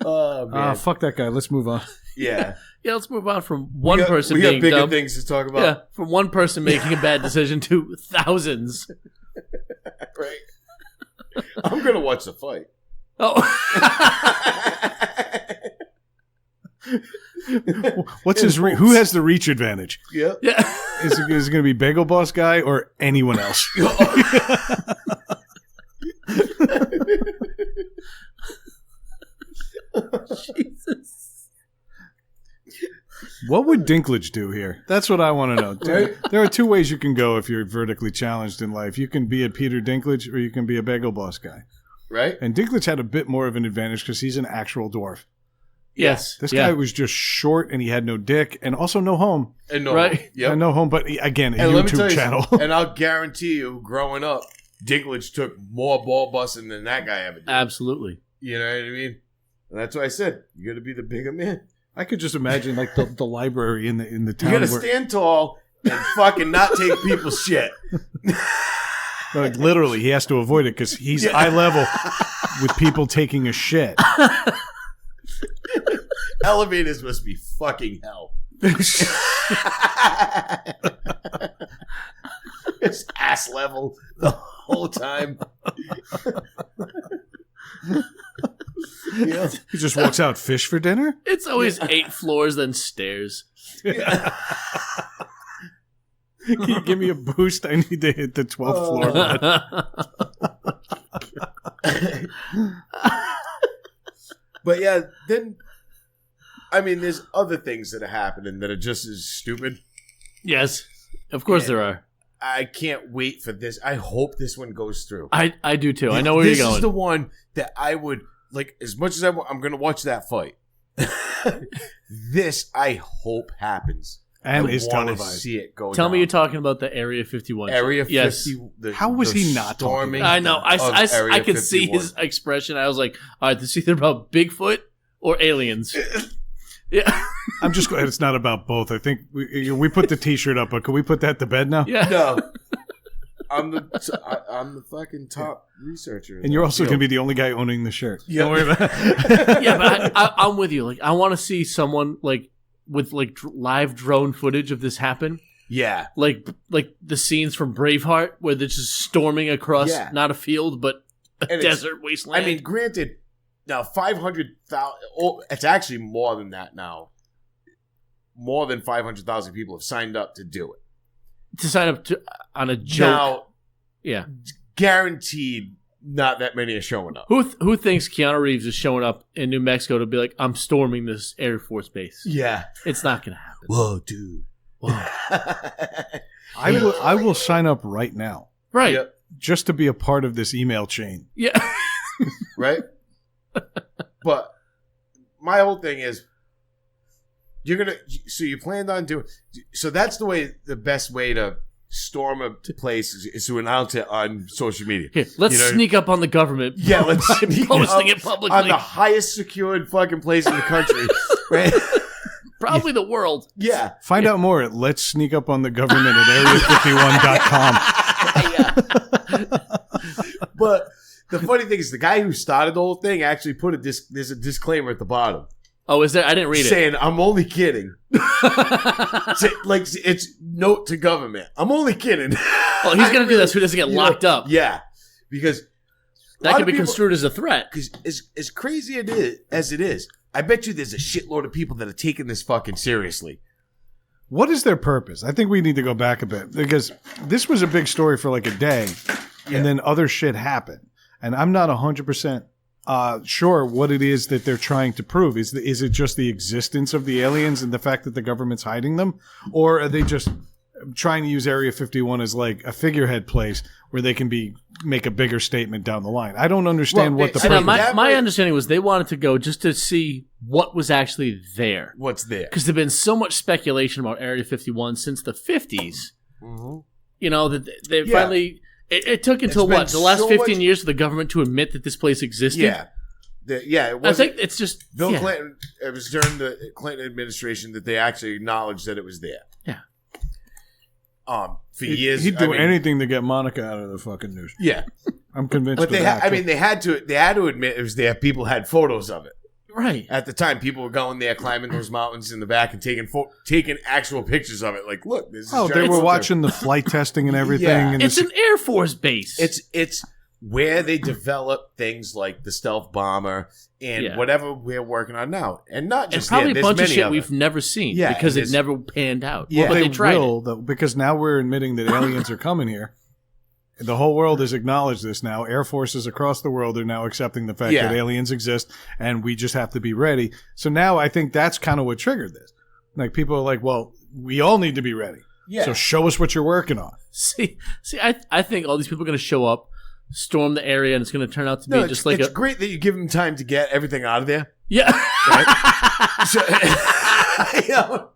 Oh man, Fuck that guy. Let's move on. yeah. Yeah, let's move on from one we person got being bigger dumb. things to talk about. Yeah, from one person making a bad decision to thousands. Right. I'm gonna watch the fight. Oh, What's his who has the reach advantage? Yep. yeah. Is it going to be Bagel Boss guy or anyone else? Jesus. What would Dinklage do here? That's what I want to know. Right. There are two ways you can go if you're vertically challenged in life. You can be a Peter Dinklage or you can be a Bagel Boss guy. Right. And Dinklage had a bit more of an advantage because he's an actual dwarf. Yes. This yeah. guy was just short and he had no dick and also no home. And no, Right. Yep. And no home, but again, a And let me tell YouTube you channel. something, and I'll guarantee you, growing up, Dinklage took more ball busting than that guy ever did. Absolutely. You know what I mean? And that's why I said you got to be the bigger man. I could just imagine like the library in the You town. got to where- stand tall and fucking not take people's shit. like, literally, he has to avoid it because he's eye level with people taking a shit. Elevators must be fucking hell. It's ass level the whole time. Yeah. He just walks out, fish for dinner? It's always 8 floors, then stairs. Can you give me a boost? I need to hit the 12th floor. But yeah, then I mean, there's other things that are happening that are just as stupid. Yes, of course there are. I can't wait for this. I hope this one goes through. I do too. I know where you're going. This is the one that I would like as much as I'm going to watch that fight. This I hope happens. And I is want to televised. see it go Tell down. me you're talking about the Area 51. Area 50. Yes. How was he not talking storming about I know. of Area I could see 51. his expression. I was like, all right, this is either about Bigfoot or aliens. Yeah. I'm just glad it's not about both. I think we put the T-shirt up, but can we put that to bed now? Yeah. No. I'm the fucking top researcher. And you're also going to be the only guy owning the shirt. Yeah. Don't worry about it. Yeah, but I'm with you. Like, I want to see someone like with like live drone footage of this happen. Yeah. Like the scenes from Braveheart where they're just storming across not a field but a And desert wasteland. I mean, granted, now 500,000. Oh, it's actually more than that now. More than 500,000 people have signed up to do it. to sign up on a joke. Now, Yeah. guaranteed, not that many are showing up. Who thinks Keanu Reeves is showing up in New Mexico to be like, I'm storming this Air Force base? Yeah. It's not going to happen. Whoa, dude. Whoa. I will sign up right now Right. Yep. just to be a part of this email chain. Yeah. Right? But my whole thing is, so you planned on doing, so that's the best way to storm a place is to announce it on social media. Here, let's You know- sneak up on the government. Yeah, let's by sneak posting up it publicly. on the highest secured fucking place in the country. Right? Probably the world. Yeah. Find out more at Let's Sneak Up on the Government at area51.com. But the funny thing is, the guy who started the whole thing actually put there's a disclaimer at the bottom Oh, is there? I didn't read it. saying, "I'm only kidding." Like it's note to government. I'm only kidding. Well, he's going to do that so he doesn't get locked up. Yeah, because That could be construed as a threat. Because as crazy as it is, I bet you there's a shitload of people that are taking this fucking seriously. What is their purpose? I think we need to go back a bit because this was a big story for like a day, and then other shit happened. And I'm not 100% sure what it is that they're trying to prove. Is it just the existence of the aliens and the fact that the government's hiding them? Or are they just trying to use Area 51 as like a figurehead place where they can make a bigger statement down the line? I don't understand what the See, now, purpose my understanding was they wanted to go just to see what was actually there. What's there? Because there's been so much speculation about Area 51 since the 50s. Mm-hmm. You know, that they finally... It took until been what? The last so 15 much- years for the government to admit that this place existed? Yeah. It I was think it's just... Bill yeah. Clinton. It was during the Clinton administration that they actually acknowledged that it was there. Yeah. For years, He'd do I mean, anything to get Monica out of the fucking news. Yeah, I'm convinced. but of they that. they had to admit it was there. People had photos of it Right. at the time. People were going there, climbing those mountains in the back, and taking actual pictures of it. Like, look, this is. Oh, they giant were filter. watching the flight testing and everything. Yeah. And It's an Air Force base. It's where they develop things like the stealth bomber and whatever we're working on now, and not and just probably there. a There's bunch of many shit other. we've never seen Yeah, because it there's- never panned out. Yeah. But they they tried will, it. though, because now we're admitting that aliens are coming here. The whole world has acknowledged this now. Air forces across the world are now accepting the fact Yeah. that aliens exist, and we just have to be ready. So now I think that's kind of what triggered this. Like, people are like, well, we all need to be ready. Yeah. So show us what you're working on. See, I think all these people are going to show up, storm the area, and it's going to turn out to be No, just like it's great that you give them time to get everything out of there. Yeah. So, you know,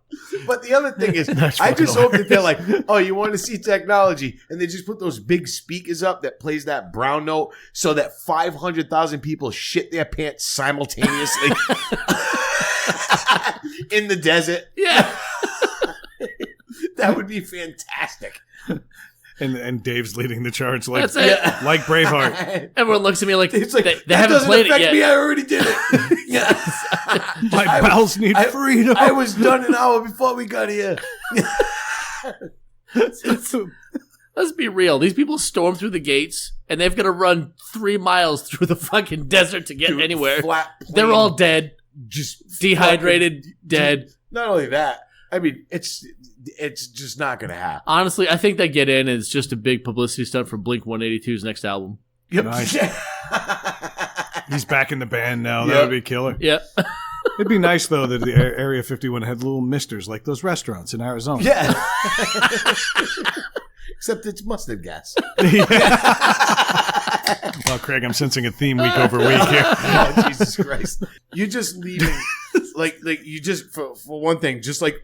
but the other thing is, That's I just fucking hope that they're like, oh, you want to see technology, and they just put those big speakers up that plays that brown note, so that 500,000 people shit their pants simultaneously in the desert. Yeah. That would be fantastic. And Dave's leading the charge like That's it. like Braveheart. Everyone looks at me like, It's like they that haven't doesn't played it affect yet. me. I already did it. My bowels need freedom. I was done an hour before we got here. Let's be real. These people storm through the gates, and they've got to run 3 miles through the fucking desert to get anywhere. Flat plain, They're all dead, just dehydrated, dead. Not only that, I mean, it's just not going to happen. Honestly, I think that Get In is just a big publicity stunt for Blink-182's next album. Yep. Nice. He's back in the band now. Yep. That would be killer. Yeah. It'd be nice, though, that the Area 51 had little misters like those restaurants in Arizona. Yeah. Except it's mustard gas. Well, Craig, I'm sensing a theme week over week here. Oh, Jesus Christ. You're just leaving, like you just, for one thing, just like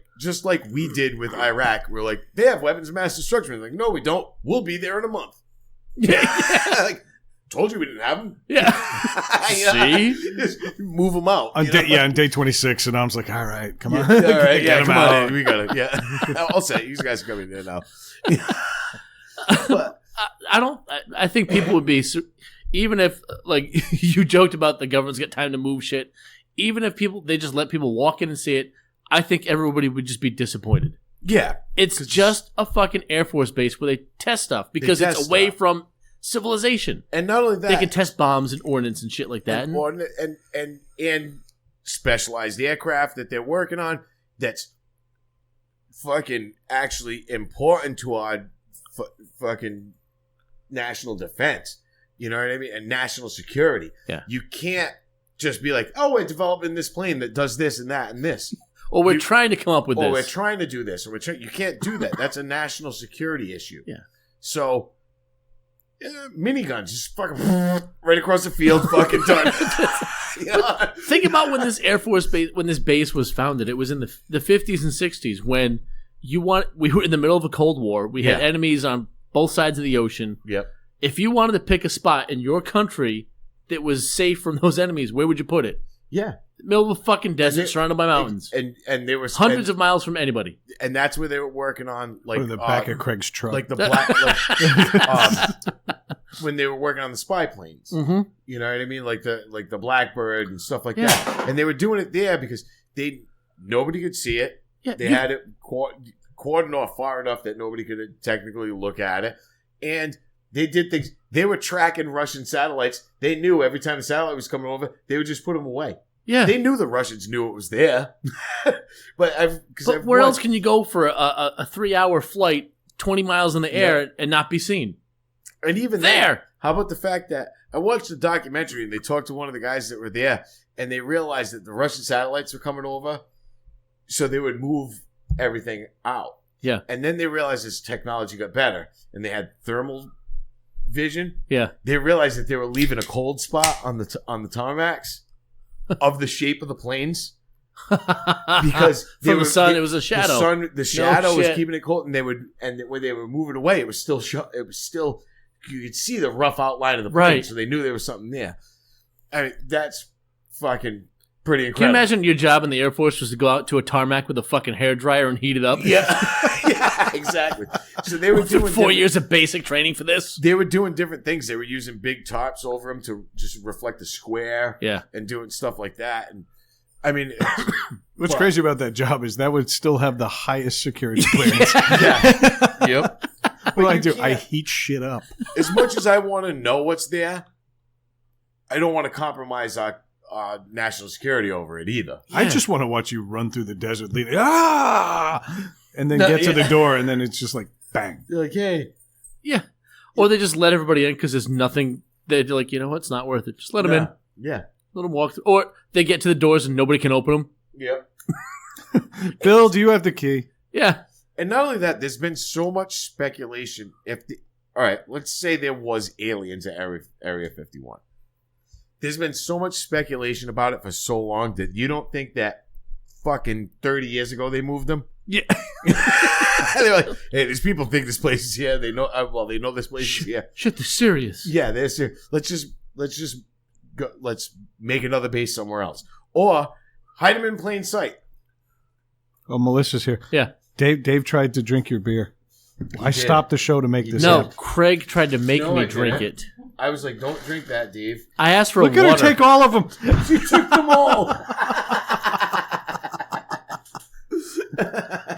we did with Iraq, we're like, they have weapons of mass destruction. We're like, no, we don't. We'll be there in a month. Yeah. Like, told you we didn't have them. Yeah. See? Just move them out. On day 26, and I was like, all right, come on. All right, Get 'em come out. on in. We got it. Yeah. I'll say it. You guys are coming in now. But, I think people would be, even if, like, you joked about the government's got time to move shit, even if they just let people walk in and see it, I think everybody would just be disappointed. yeah. It's just a fucking Air Force base where they test stuff because test it's away stuff. from civilization. And not only that, They can test bombs and ordnance and shit like that. and specialized aircraft that they're working on that's fucking actually important to our fucking national defense. You know what I mean? And national security. Yeah. You can't just be like, oh, we're developing this plane that does this and that and this. Or we're trying to come up with Or we're this. trying to do this. Or you can't do that. That's a national security issue. Yeah. So, miniguns, just fucking right across the field, fucking done. You know? Think about when this Air Force base, when this base was founded. It was in the 50s and 60s when we were in the middle of a Cold War. We had Yeah. enemies on both sides of the ocean. Yep. If you wanted to pick a spot in your country that was safe from those enemies, where would you put it? Yeah. Middle of a fucking desert surrounded by mountains. And there was Hundreds of miles from anybody. and that's where they were working on, like Or the back of Craig's truck. like the black, when they were working on the spy planes. Mm-hmm. You know what I mean? Like the Blackbird and stuff like that. And they were doing it there because nobody could see it. Yeah, They had it cordoned off far enough that nobody could technically look at it. And they did things. They were tracking Russian satellites. They knew every time the satellite was coming over, they would just put them away. Yeah. They knew the Russians knew it was there. But where else can you go for a 3-hour flight 20 miles in the air and not be seen? And even There. how about the fact that I watched a documentary and they talked to one of the guys that were there and they realized that the Russian satellites were coming over, so they would move everything out. Yeah. And then they realized as technology got better and they had thermal vision. Yeah. They realized that they were leaving a cold spot on the tarmacs of the shape of the planes because from the sun, it was a shadow. The shadow was shit. keeping it cold, and when they were moving away, it was still you could see the rough outline of the plane, Right. so they knew there was something there. I mean, that's fucking pretty Can you incredible. imagine your job in the Air Force was to go out to a tarmac with a fucking hairdryer and heat it up? Yeah, exactly. So they were doing 4 years of basic training for this? They were doing different things. They were using big tarps over them to just reflect the square. Yeah. And doing stuff like that. And I mean, What's crazy about that job is that would still have the highest security clearance. yeah. Yep. What do I you do? can't- I heat shit up. As much as I want to know what's there, I don't want to compromise our national security over it either. I just want to watch you run through the desert, leading, and then get to the door, and then it's just like bang. You're like, hey, Yeah. Or they just let everybody in because there's nothing. They're like, you know what? It's not worth it. Just let them in. Yeah. Let them walk through. Or they get to the doors and nobody can open them. Yep. Bill, do you have the key? Yeah. And not only that, there's been so much speculation. All right, let's say there was aliens at Area 51. There's been so much speculation about it for so long that you don't think that fucking 30 years ago they moved them? Yeah. They're like, hey, these people think this place is here. They know. They know this place is here. Shit, they're serious. Yeah, they're serious. Let's just go. Let's make another base somewhere else, or hide them in plain sight. Oh, Melissa's here. Yeah. Dave tried to drink your beer. I did. stopped the show to make this No, happen. Craig tried to make No, me I drink didn't. it. I was like, don't drink that, Dave. I asked for Look a at water. her take all of them. She took them all.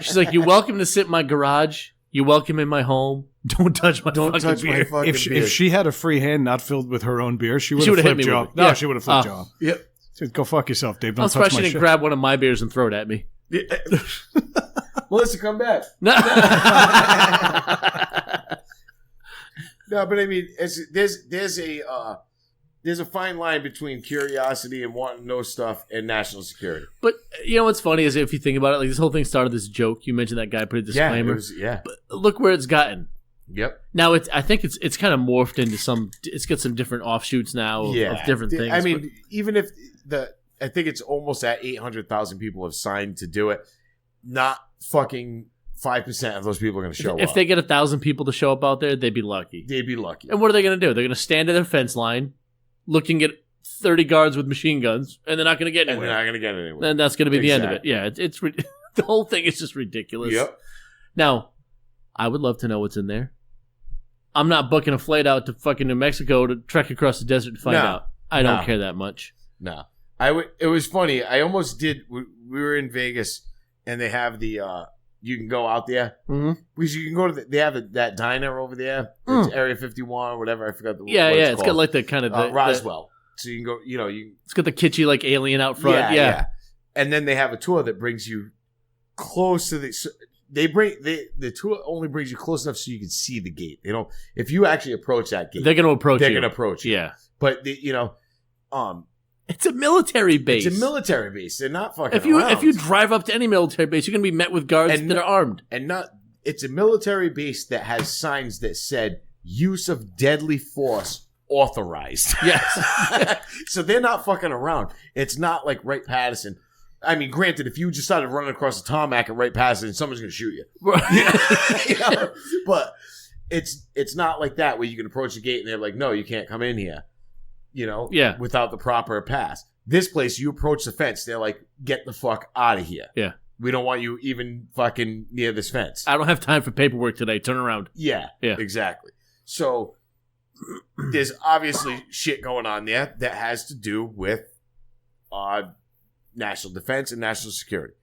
She's like, you're welcome to sit in my garage. You're welcome in my home. Don't touch my Don't fucking touch my beer. fucking beer. If she had a free hand not filled with her own beer, she would She have would've hit flipped me you with off. it. No, Yeah. she would have flipped you off. Yep. Said, go fuck yourself, Dave. I'm Don't touch surprised my she didn't shit. grab one of my beers and throw it at me. Melissa, come back. No. No, but I mean, there's a fine line between curiosity and wanting to know stuff and national security. But you know what's funny is if you think about it, like this whole thing started this joke. You mentioned that guy put a disclaimer. Yeah. But look where it's gotten. Yep. Now I think it's kind of morphed into some. It's got some different offshoots now of different things. I mean, even if I think it's almost at 800,000 people have signed to do it. Not fucking 5% of those people are going to show up. If they get 1,000 people to show up out there, they'd be lucky. They'd be lucky. And what are they going to do? They're going to stand at their fence line, looking at 30 guards with machine guns, and they're not going to get And anywhere. they're not going to get anywhere. And that's going to be the end of it. Exactly. Yeah, it's the whole thing is just ridiculous. Yep. Now, I would love to know what's in there. I'm not booking a flight out to fucking New Mexico to trek across the desert to find out. I don't care that much. No. It was funny. I almost did. We were in Vegas, and they have the you can go out there Mm-hmm. because you can go to they have that diner over there. It's Area 51 or whatever. I forgot what Yeah, it's it's got called. like the kind of the Roswell. So you can go. it's got the kitschy like alien out front. Yeah. And then they have a tour that brings you close to the. The tour only brings you close enough so you can see the gate. You know, if you actually approach that gate, They're going to approach they're you. going to approach you. Yeah. But It's a military base. it's a military base. They're not fucking. If you around. drive up to any military base, you're going to be met with guards that are armed. and not. It's a military base that has signs that said "use of deadly force authorized." Yes. So they're not fucking around. It's not like Wright-Patterson. I mean, granted, if you just started running across the tarmac at Wright-Patterson, someone's going to shoot you. You know? But it's not like that where you can approach the gate and they're like, "No, you can't come in here." You know, without the proper pass. This place, you approach the fence, they're like, "Get the fuck out of here." Yeah. We don't want you even fucking near this fence. I don't have time for paperwork today. Turn around. Yeah, Yeah. exactly. So there's obviously shit going on there that has to do with national defense and national security.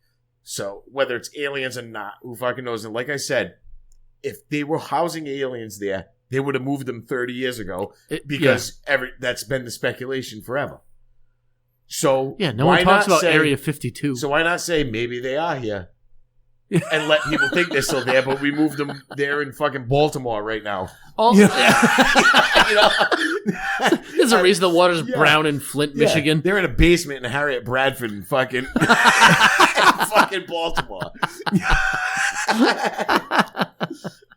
So whether it's aliens or not, who fucking knows? And like I said, if they were housing aliens there, they would have moved them 30 years ago because that's been the speculation forever. So no one talks about Area 52. So why not say maybe they are here and let people think they're still there, but we moved them there in fucking Baltimore right now. You know? There's a reason the water's brown in Flint, Michigan. They're in a basement in Harriet Bradford in fucking fucking Baltimore.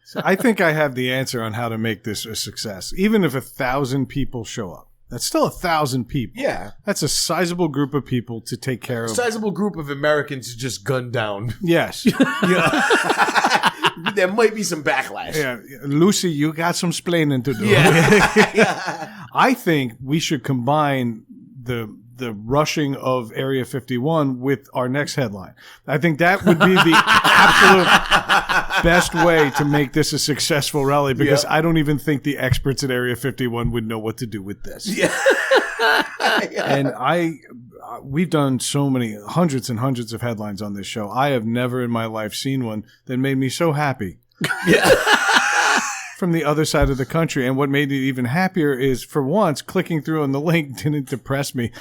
So I think I have the answer on how to make this a success. Even if 1,000 people show up, that's still 1,000 people. Yeah. That's a sizable group of people to take care of. A sizable group of Americans who just gunned down. Yes. There might be some backlash. Yeah. Lucy, you got some splaining to do. Yeah. I think we should combine the rushing of Area 51 with our next headline. I think that would be the absolute best way to make this a successful rally because I don't even think the experts at Area 51 would know what to do with this. Yeah. And we've done so many, hundreds and hundreds of headlines on this show. I have never in my life seen one that made me so happy. Yeah. From the other side of the country. And what made it even happier is, for once, clicking through on the link didn't depress me.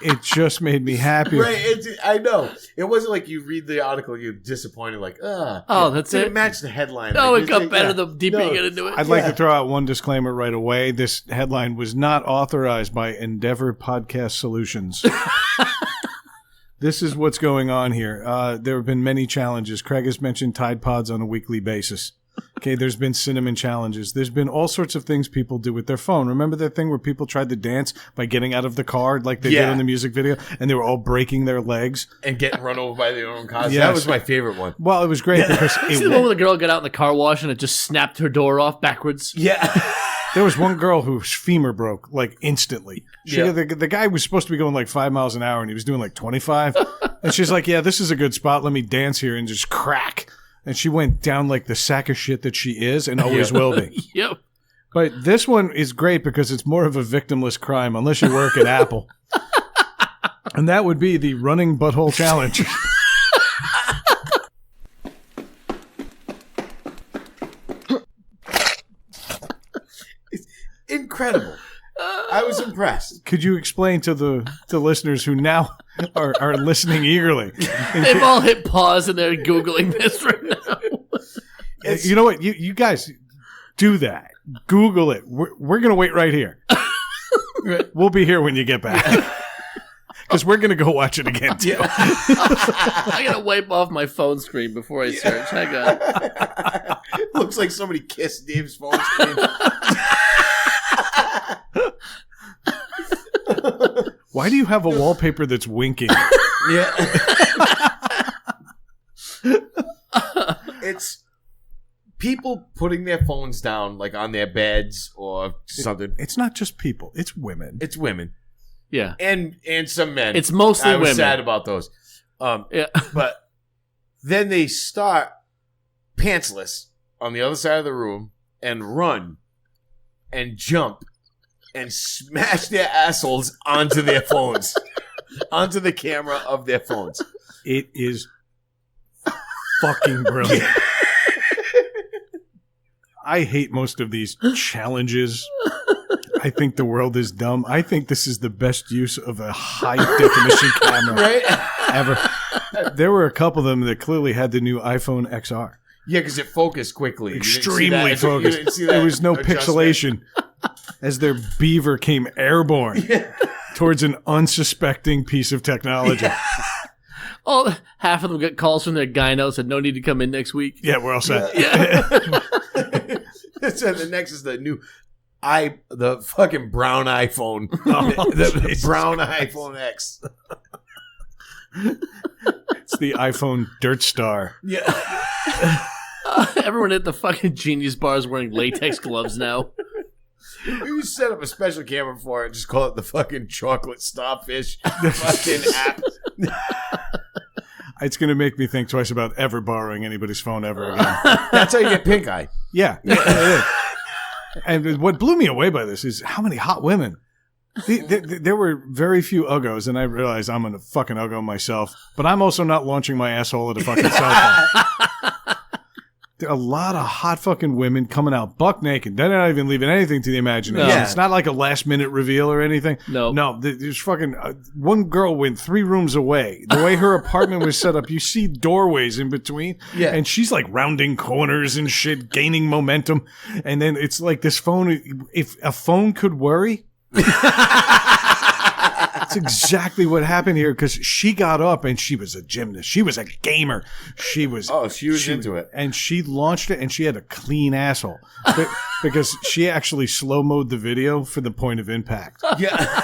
It just made me happier. Right. I know. It wasn't like you read the article, you're disappointed, like, that's didn't it? match the headline. No, Like, it got better the deeper you get into it. I'd like to throw out one disclaimer right away. This headline was not authorized by Endeavor Podcast Solutions. This is what's going on here. There have been many challenges. Craig has mentioned Tide Pods on a weekly basis. Okay, there's been cinnamon challenges. There's been all sorts of things people do with their phone. Remember that thing where people tried to dance by getting out of the car like they did in the music video, and they were all breaking their legs? And getting run over by their own cars. Yes. That was my favorite one. Well, it was great because See the one where the girl got out in the car wash and it just snapped her door off backwards? Yeah. there was one girl whose femur broke like instantly. The guy was supposed to be going like 5 miles an hour and he was doing like 25. And she's like, yeah, this is a good spot. Let me dance here, and just crack. And she went down like the sack of shit that she is and always will be. Yep. But this one is great because it's more of a victimless crime, unless you work at Apple. And that would be the Running Butthole Challenge. incredible. I was impressed. Could you explain to the listeners who now are listening eagerly? They've all hit pause and they're Googling this right now. You know what? You guys do that. Google it. We're going to wait right here. We'll be here when you get back. Because we're going to go watch it again, too. Yeah. I got to wipe off my phone screen before I search. Hang on. Looks like somebody kissed Dave's phone screen. Why do you have a wallpaper that's winking? Yeah. It's people putting their phones down, like on their beds or something. It's not just people. It's women. It's women. Yeah. And some men. It's mostly women. I was women. sad about those. Yeah. But then they start pantsless on the other side of the room and run and jump and smash their assholes onto their phones, onto the camera of their phones. It is fucking brilliant. I hate most of these challenges. I think the world is dumb. I think this is the best use of a high-definition camera ever. There were a couple of them that clearly had the new iPhone XR. Yeah, because it focused quickly. Extremely focused. There was no pixelation as their beaver came airborne towards an unsuspecting piece of technology. Yeah. Oh, half of them get calls from their gyno, said no need to come in next week. Yeah, we're all set. Yeah. So the next is the fucking brown iPhone. Oh, the brown iPhone X. It's the iPhone Dirt Star. Yeah. Everyone at the fucking Genius Bar is wearing latex gloves now. We set up a special camera for it. Just call it the fucking chocolate starfish fucking app. It's going to make me think twice about ever borrowing anybody's phone ever again. That's how you get pink eye. Yeah. It is. And what blew me away by this is how many hot women. There were very few uggos, and I realized I'm a fucking uggo myself, but I'm also not launching my asshole at a fucking cell phone. There are a lot of hot fucking women coming out buck naked. They're not even leaving anything to the imagination. No. It's not like a last minute reveal or anything. No, there's fucking one girl went 3 rooms away. The way her apartment was set up, you see doorways in between. Yeah. And she's like rounding corners and shit, gaining momentum. And then it's like this phone, if a phone could worry. That's exactly what happened here, because she got up and she was a gymnast. She was a gamer. She was into it. And she launched it and she had a clean asshole. Because she actually slow-moed the video for the point of impact. Yeah.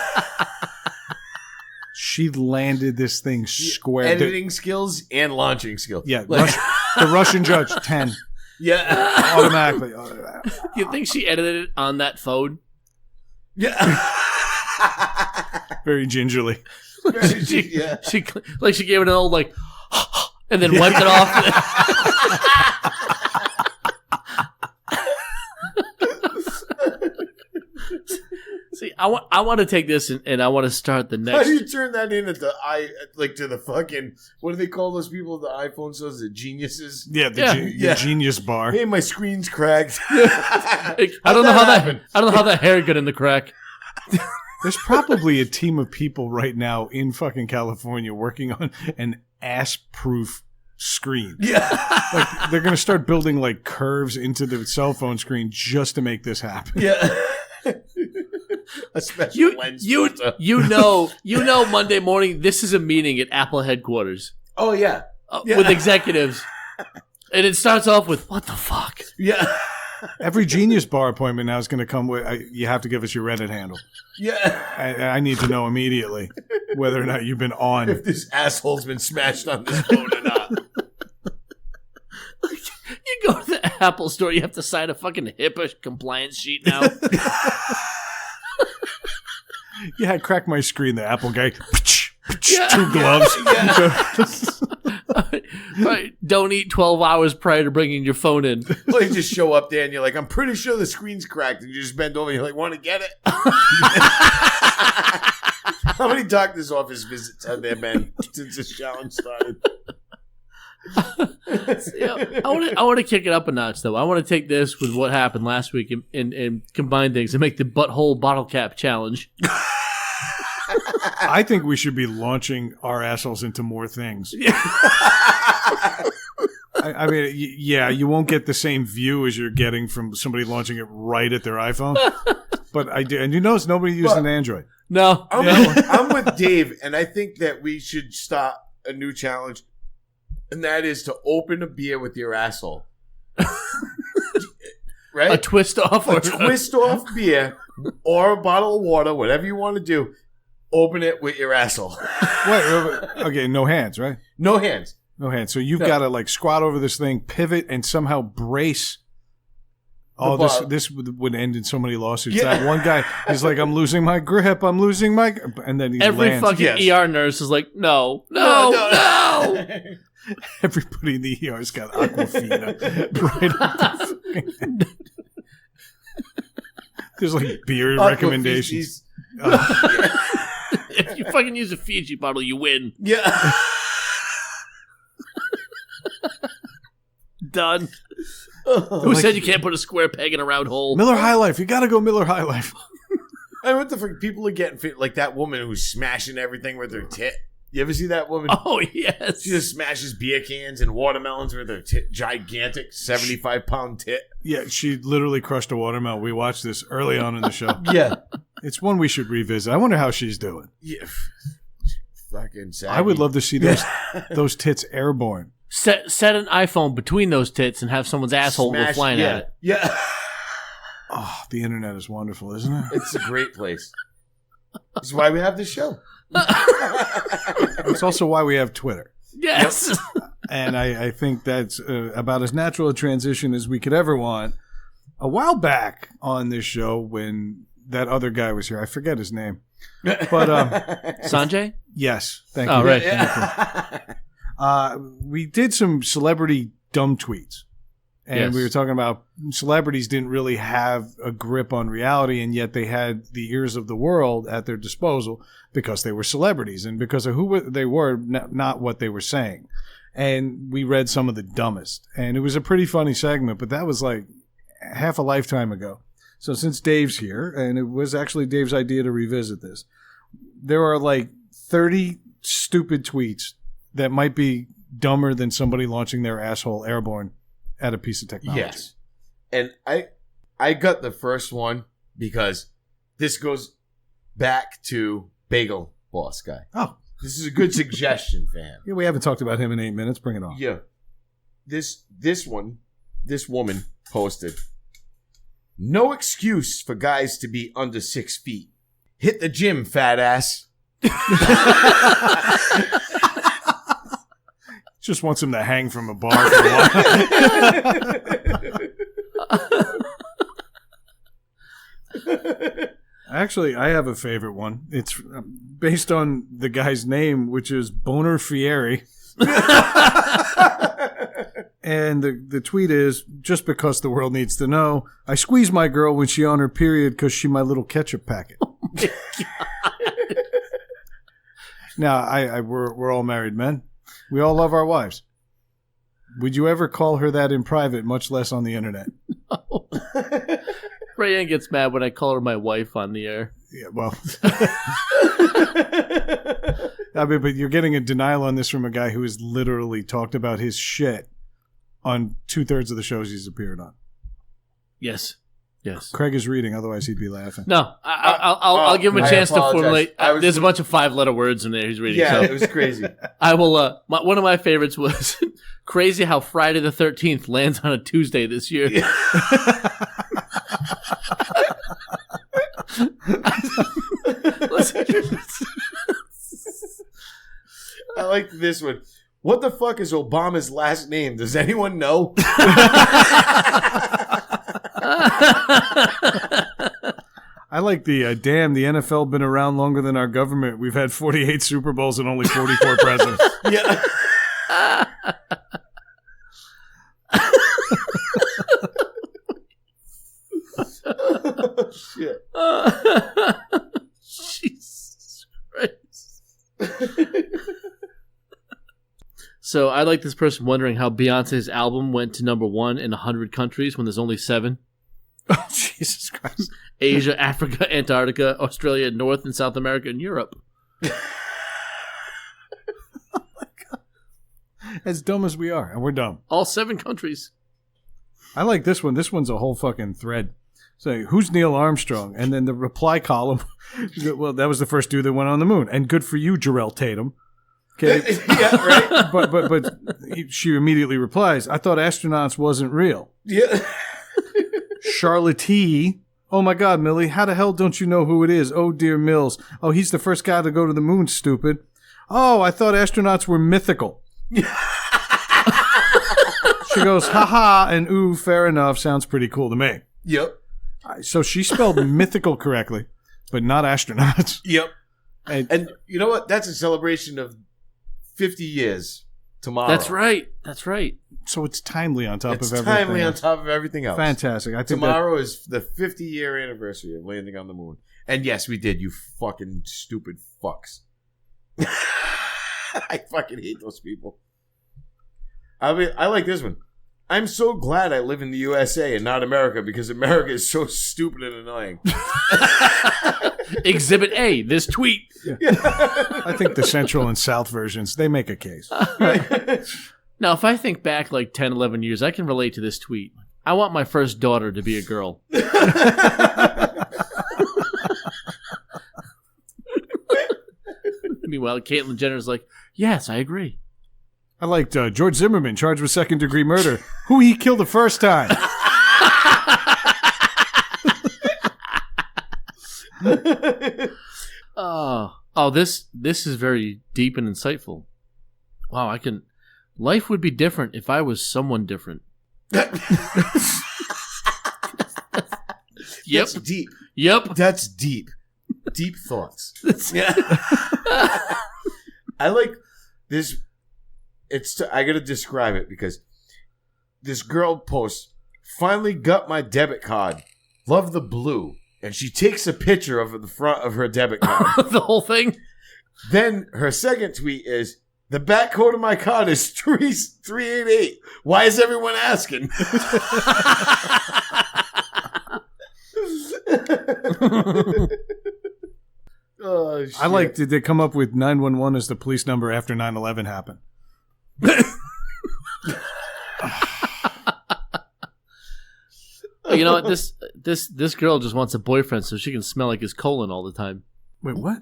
She landed this thing square. Editing skills and launching skills. Yeah. The Russian judge, 10. Yeah. Automatically. You think she edited it on that phone? Yeah. Very gingerly. She gave it an old like and then wiped it off. See, I want to take this and I want to start the next. How do you turn that in at to the fucking, what do they call those people at the iPhone stores? The geniuses? Yeah, the Genius Bar. Hey, my screen's cracked. I don't know how that hair got in the crack. There's probably a team of people right now in fucking California working on an ass-proof screen. Yeah. Like, they're going to start building like curves into the cell phone screen just to make this happen. Yeah. A special lens filter. You know Monday morning this is a meeting at Apple headquarters. Oh, yeah. With executives. And it starts off with, what the fuck? Yeah. Every Genius Bar appointment now is going to come with, you have to give us your Reddit handle. Yeah. I need to know immediately whether or not you've been on. If this asshole's been smashed on this phone or not. You go to the Apple store, you have to sign a fucking HIPAA compliance sheet now. Yeah, I cracked my screen, the Apple guy. 2 gloves. Right. Don't eat 12 hours prior to bringing your phone in. Well, you just show up there and you're like, I'm pretty sure the screen's cracked. And you just bend over and you're like, want to get it? How many doctor's office visits have there been since this challenge started? I want to kick it up a notch, though. I want to take this with what happened last week and combine things and make the butthole bottle cap challenge. I think we should be launching our assholes into more things. I mean, yeah, you won't get the same view as you're getting from somebody launching it right at their iPhone. But I do, and you notice nobody used an Android. No, I'm with Dave, and I think that we should start a new challenge, and that is to open a beer with your asshole. Right? A twist off beer or a bottle of water, whatever you want to do. Open it with your asshole. Wait, okay, no hands, right? No hands. No hands. So you've got to like squat over this thing, pivot, and somehow brace. Oh, this would end in so many lawsuits. Yeah. That one guy is like, I'm losing my grip. I'm losing my... And then he Every lands. fucking ER nurse is like, no. Everybody in the ER's got Aquafina right up the There's like beer recommendations. If you fucking use a Fiji bottle, you win. Yeah. Done. Who said you can't put a square peg in a round hole? Miller High Life. You got to go Miller High Life. I what the fuck? People are getting fit. Like that woman who's smashing everything with her tit. You ever see that woman? Oh, yes. She just smashes beer cans and watermelons with her gigantic 75-pound tit. Yeah, she literally crushed a watermelon. We watched this early on in the show. Yeah. It's one we should revisit. I wonder how she's doing. Yeah. Fucking sad. I would love to see those tits airborne. Set an iPhone between those tits and have someone's asshole go flying at it. Yeah. Oh, the internet is wonderful, isn't it? It's a great place. That's why we have this show. It's also why we have Twitter. Yes. And I think that's about as natural a transition as we could ever want. A while back on this show when that other guy was here, I forget his name. But Sanjay? Yes. Thank you. Oh, right. Thank you. We did some celebrity dumb tweets. And we were talking about celebrities didn't really have a grip on reality, and yet they had the ears of the world at their disposal because they were celebrities and because of who they were, not what they were saying. And we read some of the dumbest. And it was a pretty funny segment, but that was like half a lifetime ago. So since Dave's here, and it was actually Dave's idea to revisit this, there are like 30 stupid tweets that might be dumber than somebody launching their asshole airborne at a piece of technology. Yes. And I got the first one because this goes back to Bagel Boss guy. Oh. This is a good suggestion for him. Yeah, we haven't talked about him in 8 minutes. Bring it on. Yeah. This woman posted, no excuse for guys to be under 6 feet. Hit the gym, fat ass. Just wants him to hang from a bar for a while. Actually, I have a favorite one. It's based on the guy's name, which is Boner Fieri. And the tweet is, just because the world needs to know, I squeeze my girl when she on her period because she my little ketchup packet. Oh my God. Now, we're all married men. We all love our wives. Would you ever call her that in private, much less on the internet? No. Rayanne gets mad when I call her my wife on the air. Yeah, well. I mean, but you're getting a denial on this from a guy who has literally talked about his shit on 2/3 of the shows he's appeared on. Yes. Yes. Craig is reading, otherwise he'd be laughing. No, I'll give him a chance to formulate. There's a bunch of 5-letter words in there he's reading. Yeah, so. It was crazy. I will. One of my favorites was crazy how Friday the 13th lands on a Tuesday this year. Yeah. I like this one. What the fuck is Obama's last name? Does anyone know? I like the damn, the NFL been around longer than our government. We've had 48 Super Bowls and only 44 presidents. Yeah. Oh, shit. Jesus Christ. So I like this person wondering how Beyonce's album went to number 1 in 100 countries when there's only 7. Oh, Jesus Christ. Asia, Africa, Antarctica, Australia, North and South America, and Europe. Oh, my God. As dumb as we are, and we're dumb. All 7 countries. I like this one. This one's a whole fucking thread. Say, who's Neil Armstrong? And then the reply column, well, that was the first dude that went on the moon. And good for you, Jarrell Tatum. Okay. Yeah, right. But she immediately replies, I thought astronauts wasn't real. Yeah. Charlotte E. Oh my God, Millie, how the hell don't you know who it is? Oh dear Mills. Oh, he's the first guy to go to the moon, stupid. Oh, I thought astronauts were mythical. She goes, haha, and ooh, fair enough. Sounds pretty cool to me. Yep. So she spelled mythical correctly, but not astronauts. Yep. And you know what? That's a celebration of 50 years tomorrow. That's right. That's right. so it's timely on top It's of everything. timely on else. top of everything else. Fantastic. I think Tomorrow is the 50-year anniversary of landing on the moon. And yes, we did, you fucking stupid fucks. I fucking hate those people. I like this one. I'm so glad I live in the USA and not America because America is so stupid and annoying. Exhibit A, this tweet. I think the Central and South versions, they make a case. Now, if I think back like 10, 11 years, I can relate to this tweet. I want my first daughter to be a girl. Meanwhile, Caitlyn Jenner's like, yes, I agree. I liked George Zimmerman, charged with second-degree murder. Who he killed the first time? This is very deep and insightful. Wow, life would be different if I was someone different. Yep. That's deep. Yep. That's deep. Deep thoughts. Yeah. I like this. I gotta describe it because this girl posts, finally got my debit card. Love the blue. And she takes a picture of the front of her debit card. The whole thing? Then her second tweet is, the back code of my card is 388. Why is everyone asking? Oh, shit. I like, did they come up with 911 as the police number after 9/11 happened? You know what? This girl just wants a boyfriend so she can smell like his colon all the time. Wait, what?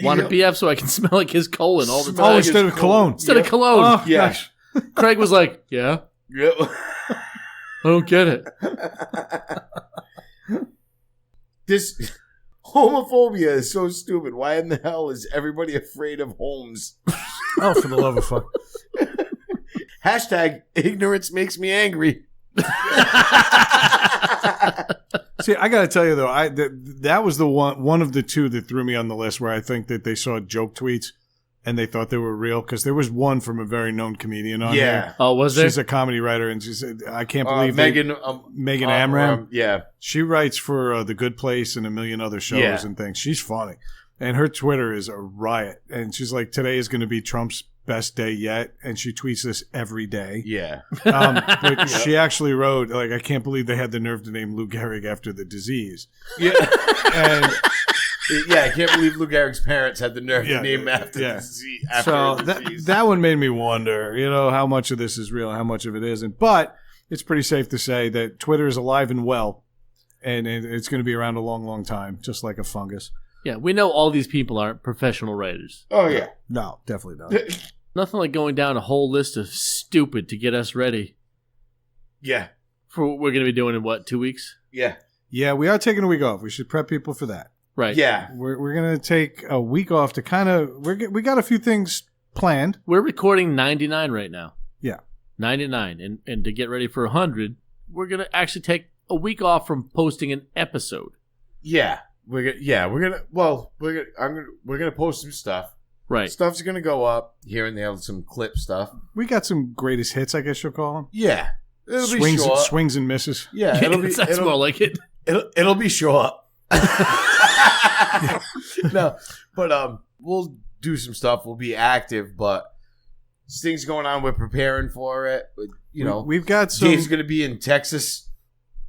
Want a BF so I can smell like his colon all the time. Oh, instead of cologne. Instead of cologne. Oh, Yeah. gosh. Craig was like, yeah, Yep. I don't get it. This homophobia is so stupid. Why in the hell is everybody afraid of homes? Oh, for the love of fuck. Hashtag ignorance makes me angry. See, I got to tell you, though, that was the one of the two that threw me on the list where I think that they saw joke tweets and they thought they were real because there was one from a very known comedian on here. Oh, was there? She's a comedy writer, and she said, I can't believe Megan Amram. Yeah. She writes for The Good Place and a million other shows and things. She's funny. And her Twitter is a riot. And she's like, today is going to be Trump's best day yet. And she tweets this every day. Yeah. But she actually wrote, like, I can't believe they had the nerve to name Lou Gehrig after the disease. Yeah. And Yeah, I can't believe Lou Gehrig's parents had the nerve to name him after the disease. so that one made me wonder, how much of this is real and how much of it isn't. But it's pretty safe to say that Twitter is alive and well. And it's going to be around a long, long time, just like a fungus. Yeah, we know all these people aren't professional writers. Oh, yeah. No, definitely not. Nothing like going down a whole list of stupid to get us ready Yeah. for what we're going to be doing in, 2 weeks? Yeah. Yeah, we are taking a week off. We should prep people for that. Right. Yeah. We're going to take a week off to kind of we got a few things planned. We're recording 99 right now. Yeah. 99. And to get ready for 100, we're going to actually take a week off from posting an episode. Yeah. We're gonna post some stuff. Right. Stuff's gonna go up here and there, some clip stuff. We got some greatest hits, I guess you'll call them. Yeah. It'll be short. Swings and misses. Yeah, That's more like it. It'll be short. No, but we'll do some stuff. We'll be active, but things going on. We're preparing for it. You know, we've got some. Dave's going to be in Texas.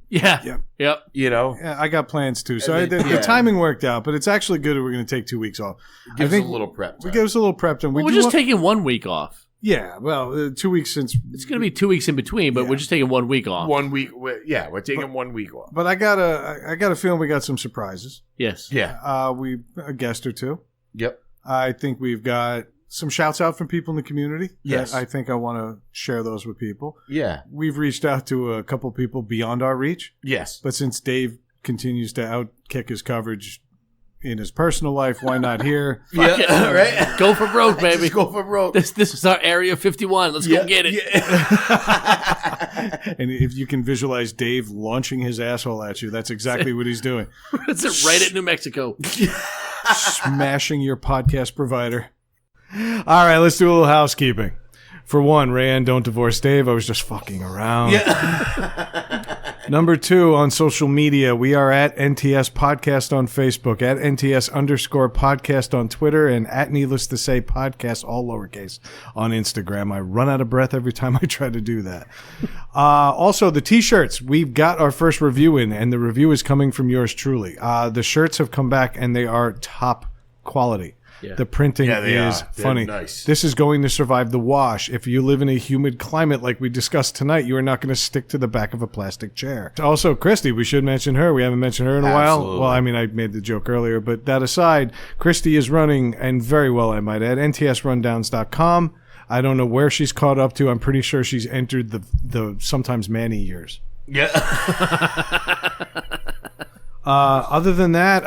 Yeah. Yep. You know, Yeah, I got plans too. So And then- the timing worked out, but it's actually good that we're going to take 2 weeks off. give I us think a little prep. We time. give us a little prep time. We're just taking 1 week off. Yeah, well, 2 weeks since. It's going to be 2 weeks in between, but we're just taking 1 week off. 1 week. We're taking 1 week off. But I got a feeling we got some surprises. Yes. Yeah. We a guest or two. Yep. I think we've got some shouts out from people in the community. Yes. I think I want to share those with people. Yeah. We've reached out to a couple people beyond our reach, Yes. but since Dave continues to outkick his coverage in his personal life, why not here? Fuck it. Right. Go for broke, baby. Just go for broke. This is our Area 51. Let's go get it. Yeah. And if you can visualize Dave launching his asshole at you, that's exactly what he's doing. It's right at New Mexico. Smashing your podcast provider. All right, let's do a little housekeeping. For one, Rayanne, don't divorce Dave. I was just fucking around. Number 2, on social media, we are at NTS Podcast on Facebook, at NTS_podcast on Twitter, and at Needless to Say Podcast, all lowercase, on Instagram. I run out of breath every time I try to do that. Also, the T-shirts. We've got our first review in, and the review is coming from yours truly. The shirts have come back, and they are top quality. Yeah. The printing they is are. They're funny. nice. This is going to survive the wash. If you live in a humid climate like we discussed tonight, you are not going to stick to the back of a plastic chair. Also, Christy, we should mention her. We haven't mentioned her in a while. Absolutely. Well, I mean, I made the joke earlier, but that aside, Christy is running, and very well, I might add, ntsrundowns.com. I don't know where she's caught up to. I'm pretty sure she's entered the sometimes Manny years. Yeah. Other than that,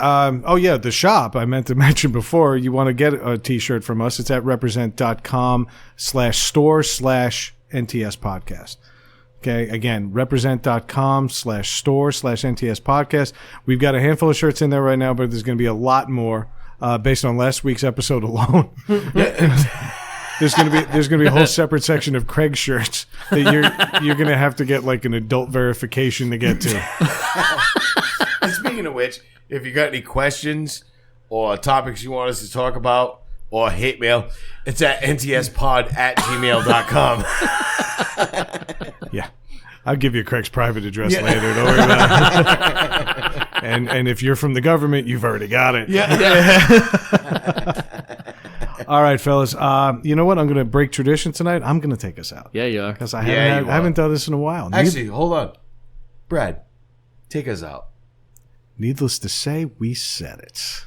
the shop I meant to mention before, you want to get a t-shirt from us. It's at represent.com/store/NTS podcast. Okay. Again, represent.com/store/NTS podcast. We've got a handful of shirts in there right now, but there's going to be a lot more, based on last week's episode alone. There's gonna be a whole separate section of Craig's shirts that you're gonna have to get like an adult verification to get to. And speaking of which, if you got any questions or topics you want us to talk about or hate mail, it's at ntspod@gmail.com. Yeah. I'll give you Craig's private address later. Don't worry about it. And if you're from the government, you've already got it. All right, fellas. You know what? I'm going to break tradition tonight. I'm going to take us out. Yeah, you are. Because I Yeah, haven't done this in a while. Actually, hold on. Brad, take us out. Needless to say, we said it.